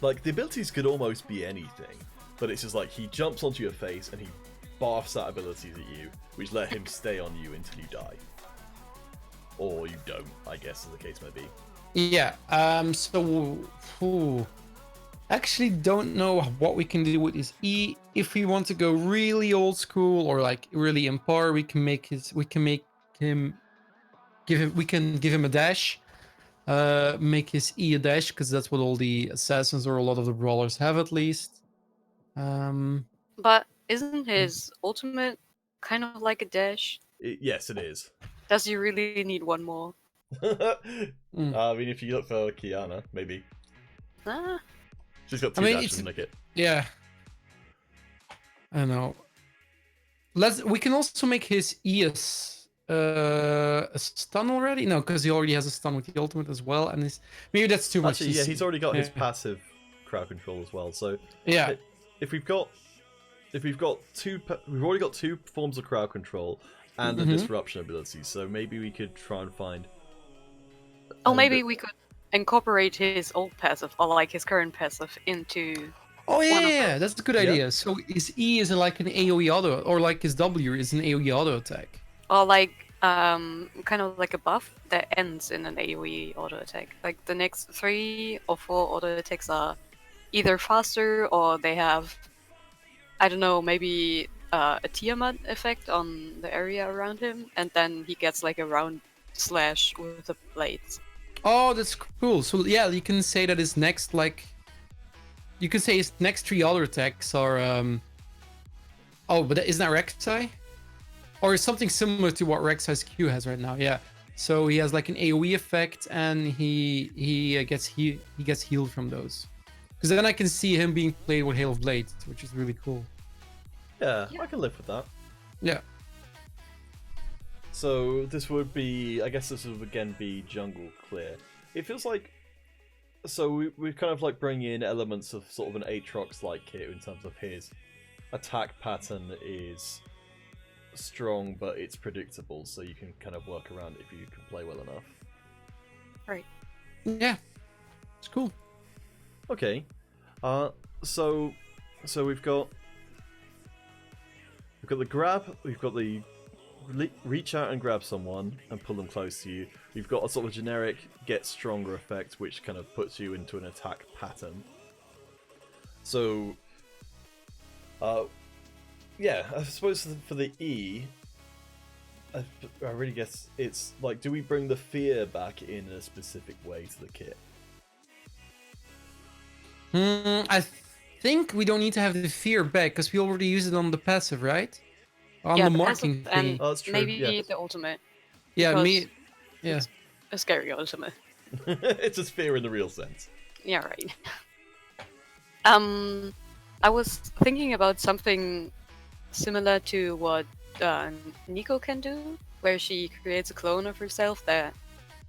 like, the abilities could almost be anything, but it's just like he jumps onto your face and he barfs out abilities at you, which let him stay on you until you die. Or you don't, I guess, as the case may be. Yeah, actually don't know what we can do with his E. If we want to go really old school or like really impar, we can give him a dash, make his E a dash, because that's what all the assassins or a lot of the brawlers have at least. But isn't his ultimate kind of like a dash? Yes, it is. Does he really need one more? I mean, if you look for Kiana, maybe. She's got two dashes in the kit. Yeah. I don't know. We can also make his E a stun already? No, because he already has a stun with the ultimate as well, and maybe that's too much. Actually, yeah, he's already got his passive crowd control as well. So yeah, if we've already got two forms of crowd control and the disruption ability. So maybe we could try and find. Oh, maybe we could incorporate his old passive or like his current passive into. Oh yeah, that's a good idea. So his E is like an AOE auto, or like his W is an AOE auto attack. Or like kind of like a buff that ends in an AoE auto attack. Like the next 3 or 4 auto attacks are either faster or they have, I don't know, maybe a Tiamat effect on the area around him, and then he gets like a round slash with the blades. Oh, that's cool. So yeah, you can say that his next you can say his next 3 auto attacks are but isn't that Rek'Sai? Or something similar to what Rek'Sai's Q has right now, yeah. So he has like an AoE effect, and he gets healed from those. Because then I can see him being played with Hail of Blades, which is really cool. Yeah, I can live with that. Yeah. So this would be, I guess this would again be jungle clear. It feels like, so we kind of like bring in elements of sort of an Aatrox like here in terms of his attack pattern is strong, but it's predictable, so you can kind of work around it if you can play well enough. Right. Yeah. It's cool. Okay. So we've got the grab, we've got the reach out and grab someone and pull them close to you. We've got a sort of generic get stronger effect, which kind of puts you into an attack pattern. So, yeah, I suppose for the E, I really guess it's like, do we bring the fear back in a specific way to the kit? I think we don't need to have the fear back because we already use it on the passive, right? On the marking passive and thing. Oh, that's true. maybe Yeah. the ultimate. Yeah, because Yeah. It's a scary ultimate. It's just fear in the real sense. Yeah, right. I was thinking about something similar to what Nico can do, where she creates a clone of herself that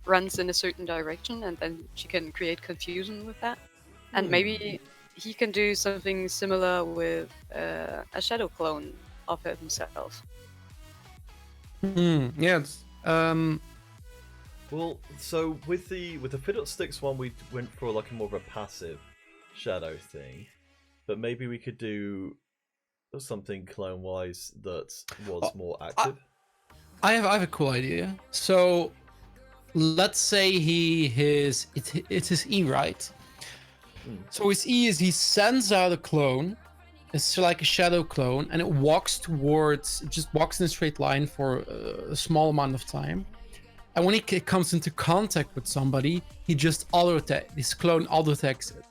runs in a certain direction, and then she can create confusion with that. And maybe he can do something similar with a shadow clone of himself. Yeah. It's, Well, so with the Fiddlesticks one, we went for like a more of a passive shadow thing, but maybe we could do something clone-wise that was more active. I have a cool idea. So let's say it's his E, right? So his E is he sends out a clone. It's like a shadow clone, and it just walks in a straight line for a small amount of time. And when he comes into contact with somebody, he just his clone auto attacks it,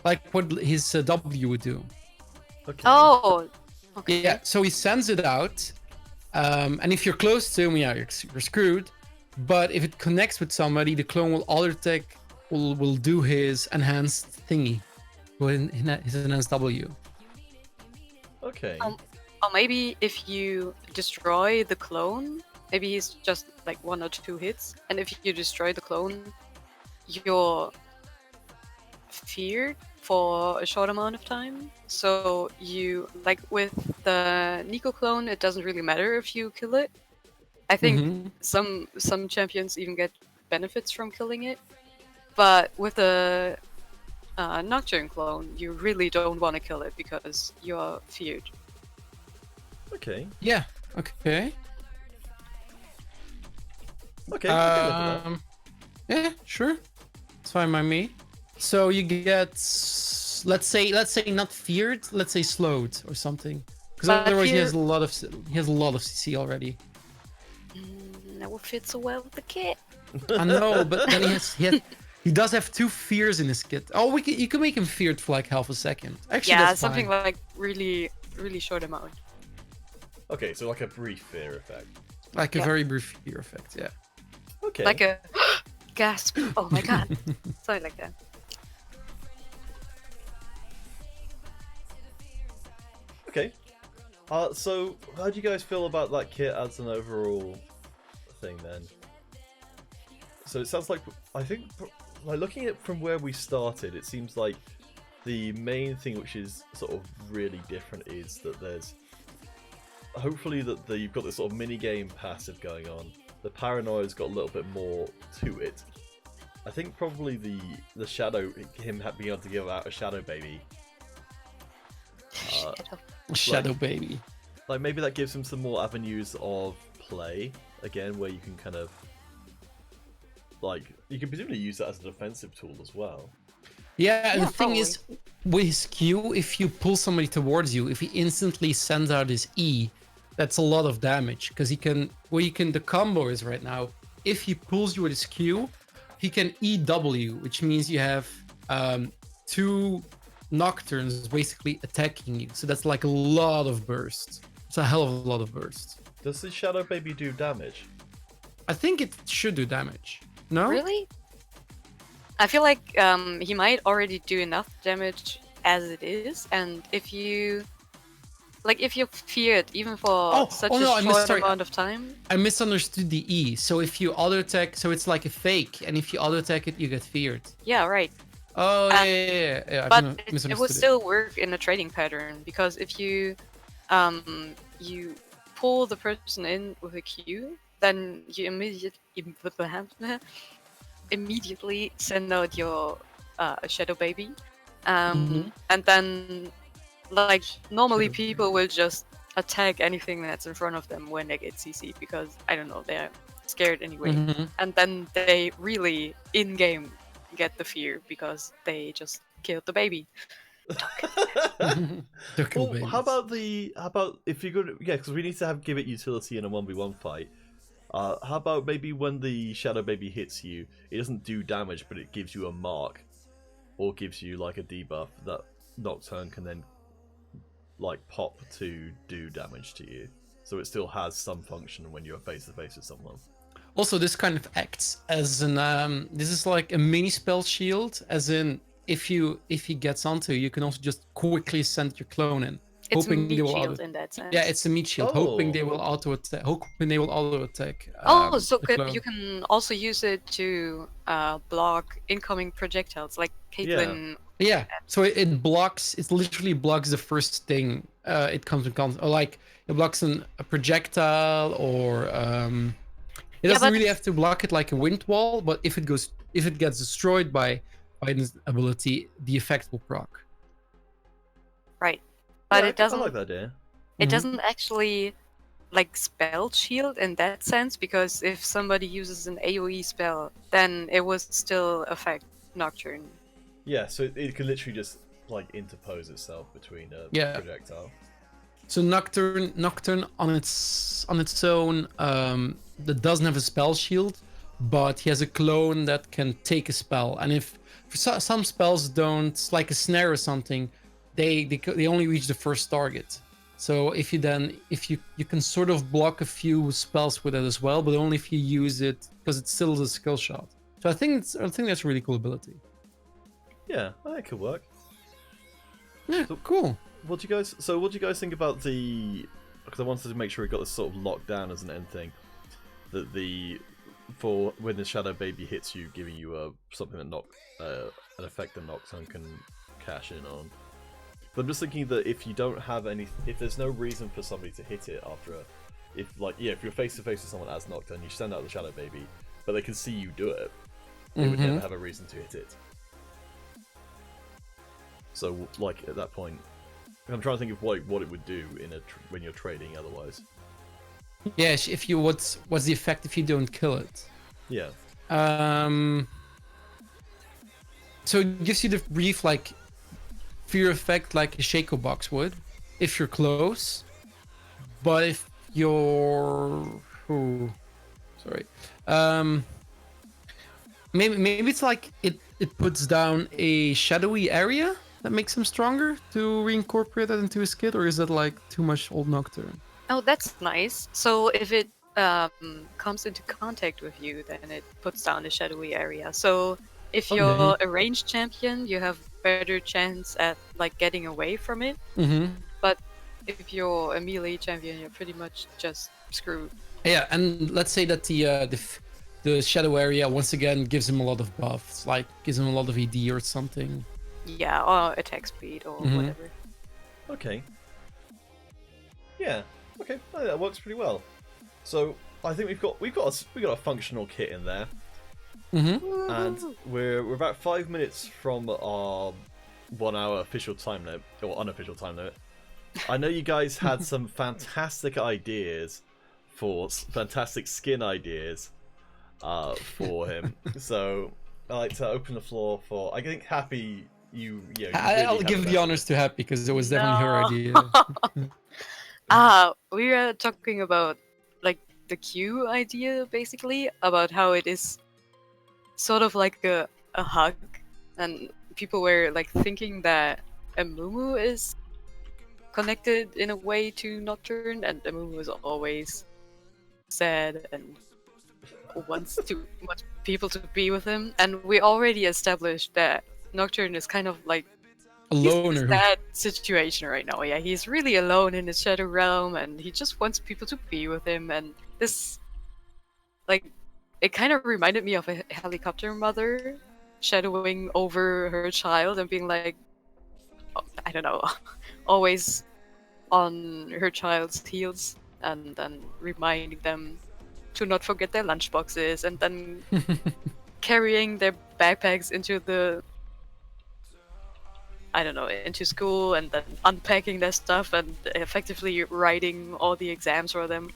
like what his W would do. Okay. Oh, okay. Yeah, so he sends it out, and if you're close to him, yeah, you're screwed. But if it connects with somebody, the clone will auto attack, will do his enhanced thingy, his enhanced W. Okay. Or maybe if you destroy the clone, maybe he's just like 1 or 2 hits, and if you destroy the clone, you're feared for a short amount of time. So you, like with the Nico clone, it doesn't really matter if you kill it. I think some champions even get benefits from killing it. But with the Nocturne clone, you really don't want to kill it because you're feared. Okay. Yeah. Okay. Okay. I can live with that. Yeah, sure. It's fine by me. So you get, let's say not feared, let's say slowed or something, because otherwise he has a lot of CC already. That would fit so well with the kit. I know, but then he does have 2 fears in his kit. Oh, you can make him feared for like half a second. Actually, Yeah, that's something fine. like really, really short amount. Okay, so like a brief fear effect. Like a very brief fear effect. Yeah. Okay. Like a gasp. Oh my god. Something like that. Okay. So how do you guys feel about that kit as an overall thing then? So it sounds like, I think, like looking at it from where we started, it seems like the main thing which is sort of really different is that there's hopefully you've got this sort of mini game passive going on. The paranoia's got a little bit more to it. I think probably the shadow, him being able to give out a shadow baby. Shadow baby. Like maybe that gives him some more avenues of play again, where you can kind of like you can presumably use that as a defensive tool as well. Yeah, and Yeah, the thing is, with his Q, if you pull somebody towards you, if he instantly sends out his E, that's a lot of damage. Because the combo is right now, if he pulls you with his Q, he can EW, which means you have 2 Nocturnes basically attacking you. So that's like a lot of burst. It's a hell of a lot of burst. Does the shadow baby do damage? I think it should do damage. No? Really? I feel like he might already do enough damage as it is, and if you feared even for such no, a short amount of time. I misunderstood the E. So if you auto attack, so it's like a fake, and if you auto attack it, you get feared. Yeah, right. Oh yeah. But it would still work in a trading pattern, because if you you pull the person in with a Q, then you immediately send out your shadow baby, and then like normally people will just attack anything that's in front of them when they get CC, because I don't know, they're scared anyway, and then they really in game get the fear because they just killed the baby. Well, how about if you're gonna, because we need to give it utility in a 1v1 fight. How about maybe when the shadow baby hits you, it doesn't do damage, but it gives you a mark, or gives you like a debuff that Nocturne can then like pop to do damage to you, so it still has some function when you're face to face with someone. Also, this kind of acts as an this is like a mini spell shield, as in if he gets onto you, you can also just quickly send your clone in. It's a meat shield in that sense. Yeah, it's a meat shield. Hoping they will auto attack. So you can also use it to block incoming projectiles, like Caitlyn. Yeah. So it blocks. It literally blocks the first thing it comes in contact. Or like it blocks a projectile, or it doesn't really have to block it like a wind wall. But if it gets destroyed by this ability, the effect will proc. Right. But it doesn't. I like that idea. It doesn't actually like spell shield in that sense, because if somebody uses an AoE spell, then it will still affect Nocturne. Yeah, so it can literally just like interpose itself between a projectile. So Nocturne on its own that doesn't have a spell shield, but he has a clone that can take a spell, and if some spells don't, like a snare or something, they only reach the first target. So if you can sort of block a few spells with it as well, but only if you use it, because it still is a skill shot. So I think that's a really cool ability. Yeah, that could work. Yeah, so, cool. What do you guys think about the? Because I wanted to make sure we got this sort of locked down as an end thing. That for when the shadow baby hits you, giving you something that an effect that Nocturne can cash in on. But I'm just thinking that if you don't have if there's no reason for somebody to hit it after if you're face to face with someone as Nocturne, you send out the shadow baby, but they can see you do it, they would never have a reason to hit it. So like at that point, I'm trying to think of what it would do when you're trading otherwise. Yeah, if you what's the effect if you don't kill it? Yeah. So it gives you the brief like fear effect like a Shaco box would, if you're close. But if you're maybe it's like it puts down a shadowy area that makes him stronger to reincorporate that into his kit, or is that like too much old Nocturne? Oh, that's nice. So if it comes into contact with you, then it puts down the shadowy area. So if you're a ranged champion, you have better chance at like getting away from it. But if you're a melee champion, you're pretty much just screwed. Yeah, and let's say that the shadow area once again gives him a lot of buffs, like gives him a lot of ED or something. Yeah, or attack speed or whatever. Okay. Yeah. Okay, I think that works pretty well. So I think we've got a functional kit in there, and we're about 5 minutes from our 1 hour official time limit or unofficial time limit. I know you guys had some fantastic ideas fantastic skin ideas for him. So I like to open the floor for. I think Happy, I'll give the honors to Happy because it was definitely her idea. We were talking about like the Q idea, basically, about how it is sort of like a hug, and people were like thinking that Amumu is connected in a way to Nocturne, and Amumu is always sad and wants people to be with him, and we already established that Nocturne is kind of like A he's in loner. a who- sad situation right now. Yeah, he's really alone in his shadow realm, and he just wants people to be with him. And this, like, it kind of reminded me of a helicopter mother shadowing over her child and being like, I don't know, always on her child's heels, and then reminding them to not forget their lunchboxes, and then carrying their backpacks into the, I don't know, into school, and then unpacking their stuff and effectively writing all the exams for them.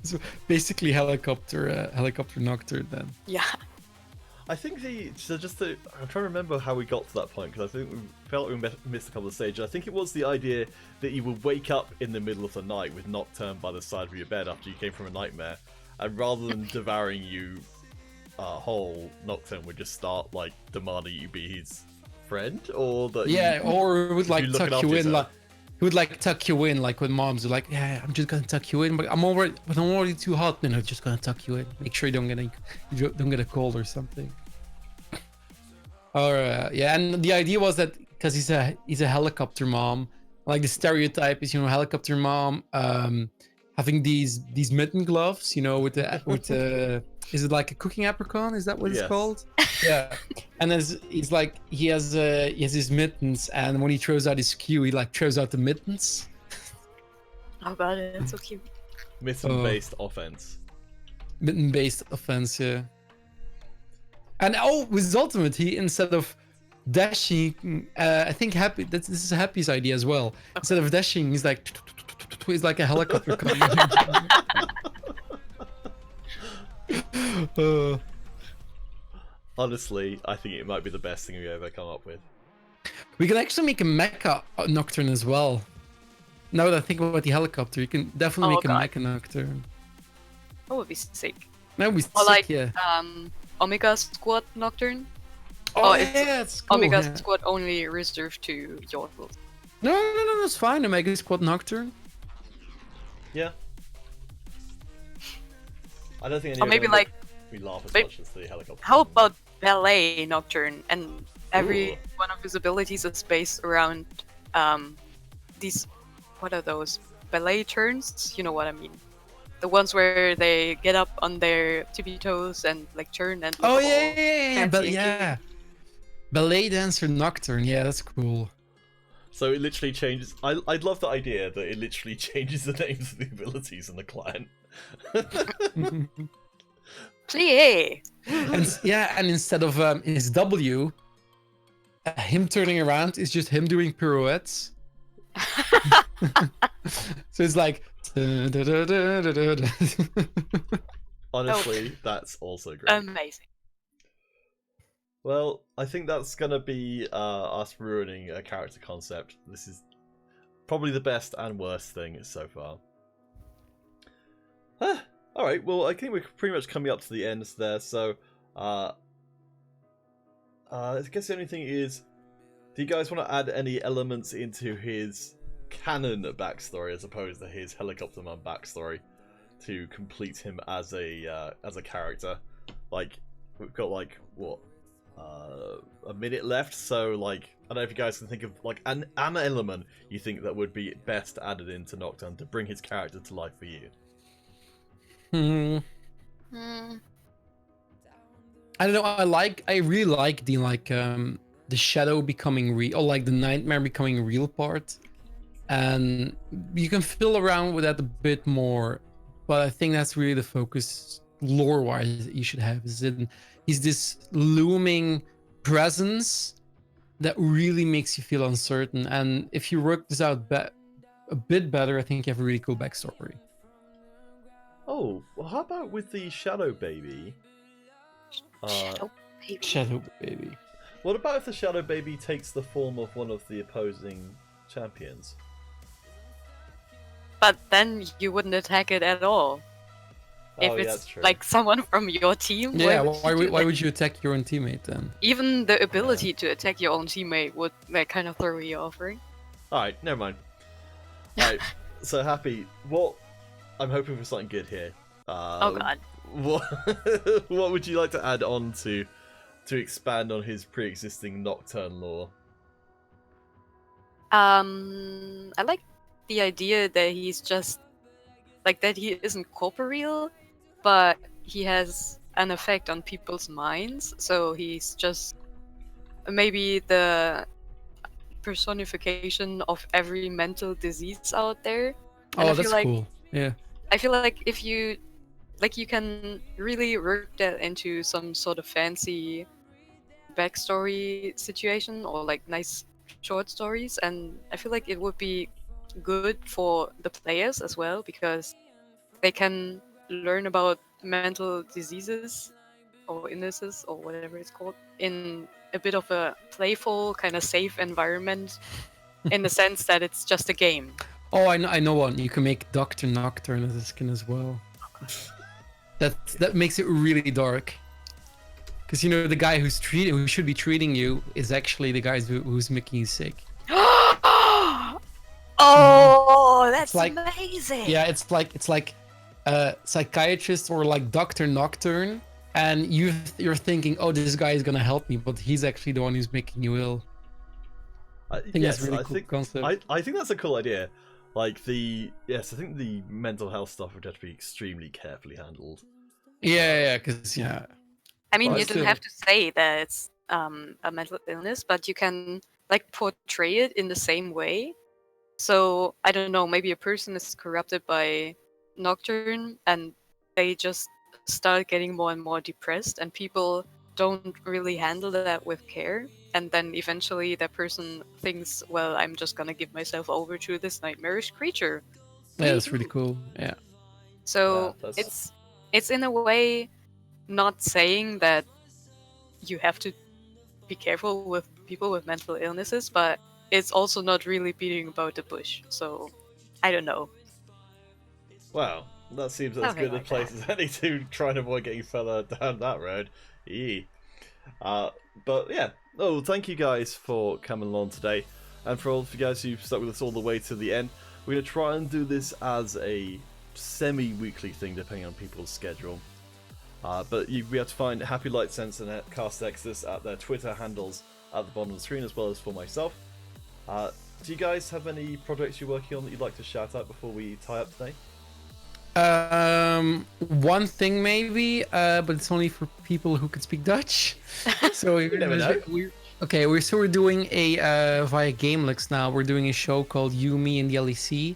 So basically, helicopter Nocturne then. Yeah. I think I'm trying to remember how we got to that point, because I think we felt we missed a couple of stages. I think it was the idea that you would wake up in the middle of the night with Nocturne by the side of your bed after you came from a nightmare, and rather than devouring you whole, Nocturne would just start like demanding you be his friend, or that or would like looking tuck you after in, yourself. like he would like tuck you in, like when moms are like, yeah, I'm just gonna tuck you in, but I'm already too hot. No, just gonna tuck you in. Make sure you don't get a cold or something. Or yeah, and the idea was that because he's a helicopter mom, like the stereotype is, helicopter mom having these mitten gloves, with the is it like a cooking apricot? Is that what it's Yes. called? Yeah. And then he's like he has his mittens, and when he throws out his cue, he like throws out the mittens. Oh god, that's so cute. Mitten-based offense. Mitten-based offense, yeah. And with his ultimate, he, instead of dashing, I think this is Happy's idea as well. Instead of dashing, he's like a helicopter coming. Honestly, I think it might be the best thing we've ever come up with. We can actually make a mecha Nocturne as well. Now that I think about the helicopter, you can definitely make a mecha Nocturne. That would be sick. That would be Or sick, like yeah. Omega Squad Nocturne. Oh, it's yeah, it's cool. Omega yeah. Squad only reserved to your world. No, that's fine. Omega Squad Nocturne. Yeah. I don't think any Or of maybe them like, we laugh as maybe- much as the helicopter. how about Ballet Nocturne, and every Ooh. one of his abilities is based around these, what are those, ballet turns? You know what I mean? The ones where they get up on their tippy toes and like turn and Oh look yeah, all yeah, fancy and cute. yeah. Ballet dancer Nocturne. Yeah, that's cool. So it literally changes. I'd love the idea that it literally changes the names of the abilities in the client. Yeah. And instead of his W, him turning around is just him doing pirouettes. So it's like. Honestly, that's also great. Amazing. Well, I think that's gonna be us ruining a character concept. This is probably the best and worst thing so far. Alright, well, I think we're pretty much coming up to the end there, so I guess the only thing is, do you guys want to add any elements into his canon backstory as opposed to his helicopter man backstory to complete him as a character? Like, we've got like what, a minute left, so like I don't know if you guys can think of like an element you think that would be best added into Nocturne to bring his character to life for you. Hmm. Hmm. I don't know. I really like the shadow becoming real, or like the nightmare becoming real part, and you can fiddle around with that a bit more. But I think that's really the focus, lore-wise, that you should have. He's this looming presence that really makes you feel uncertain. And if you work this out a bit better, I think you have a really cool backstory. Oh, well, how about with the Shadow Baby? Shadow baby. Shadow baby. What about if the Shadow Baby takes the form of one of the opposing champions? But then you wouldn't attack it at all. If Oh, yeah, it's that's true. like someone from your team, Yeah, why why would you attack your own teammate then? even the ability to attack your own teammate would like kind of throw you off, right? Alright, never mind. Alright, so Happy, what... I'm hoping for something good here. Oh god. what would you like to add on to expand on his pre-existing Nocturne lore? I like the idea that he's just like that he isn't corporeal, but he has an effect on people's minds. So he's just maybe the personification of every mental disease out there. And Oh, that's cool. Yeah. I feel like if you like, you can really work that into some sort of fancy backstory situation or like nice short stories, and I feel like it would be good for the players as well because they can learn about mental diseases or illnesses or whatever it's called in a bit of a playful kind of safe environment in the sense that it's just a game. Oh, I know one. You can make Dr. Nocturne as a skin as well. That makes it really dark. Because you know the guy who should be treating you is actually the guy who's making you sick. Oh, that's like- amazing! Yeah, it's like a psychiatrist or like Dr. Nocturne, and you're thinking, oh, this guy is gonna help me, but he's actually the one who's making you ill. I think that's a really cool concept. I think that's a cool idea. Like I think the mental health stuff would have to be extremely carefully handled. Yeah, because I mean, But you still- don't have to say that it's a mental illness, but you can like portray it in the same way. So I don't know, maybe a person is corrupted by Nocturne and they just start getting more and more depressed, and people don't really handle that with care. And then eventually that person thinks, well, I'm just gonna give myself over to this nightmarish creature. Yeah, that's really cool. Yeah. So Yeah, that's- it's in a way not saying that you have to be careful with people with mental illnesses, but it's also not really beating about the bush. So I don't know. Wow, that seems as Something good a like place that. as any to try and avoid getting fella down that road. Eee. But yeah, thank you guys for coming along today, and for all of you guys who stuck with us all the way to the end. We're going to try and do this as a semi-weekly thing, depending on people's schedule. But we have to find Happy Light Sense and Cast Exodus at their Twitter handles at the bottom of the screen, as well as for myself. Do you guys have any projects you're working on that you'd like to shout out before we tie up today? One thing maybe, but it's only for people who can speak Dutch. So You never know. We're doing a via GameLux now. We're doing a show called You, Me, and the LEC.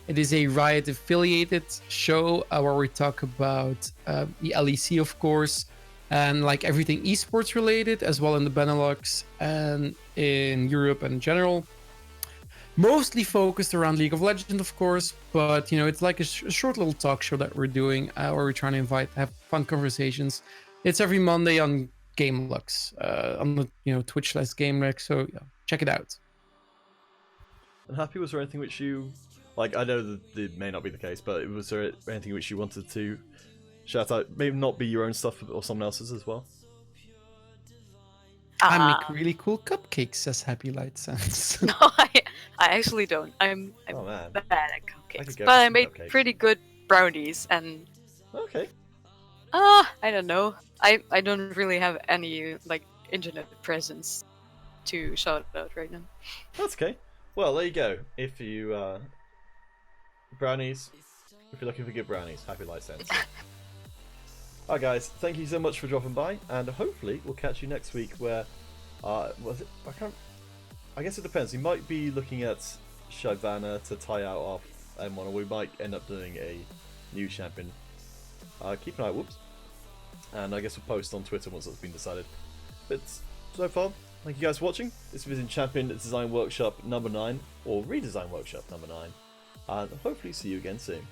It is a Riot affiliated show where we talk about the LEC, of course, and like everything esports related, as well in the Benelux and in Europe in general. Mostly focused around League of Legends, of course, but you know, it's like a short little talk show that we're doing where we're trying to have fun conversations. It's every Monday on GameLux, on the Twitch/GameLux. So yeah, check it out. And Happy, was there anything which you like? I know that it may not be the case, but was there anything which you wanted to shout out? Maybe not be your own stuff or someone else's as well. I make really cool cupcakes, says Happy Light Sense. No, I actually don't. I'm Oh man. bad at I cupcakes, could go but for I some made cupcakes. pretty good brownies, and Okay. I don't know. I don't really have any like internet presence to shout out right now. That's okay. Well, there you go. If you brownies, if you're looking for good brownies, Happy Light Sense. Alright guys, thank you so much for dropping by, and hopefully we'll catch you next week where was it? I guess it depends. We might be looking at Shyvana to tie out our M1, or we might end up doing a new champion. Keep an eye, whoops. And I guess we'll post on Twitter once that's been decided. But so far, thank you guys for watching. This has been Champion Design Workshop number 9, or Redesign Workshop number 9. And hopefully see you again soon.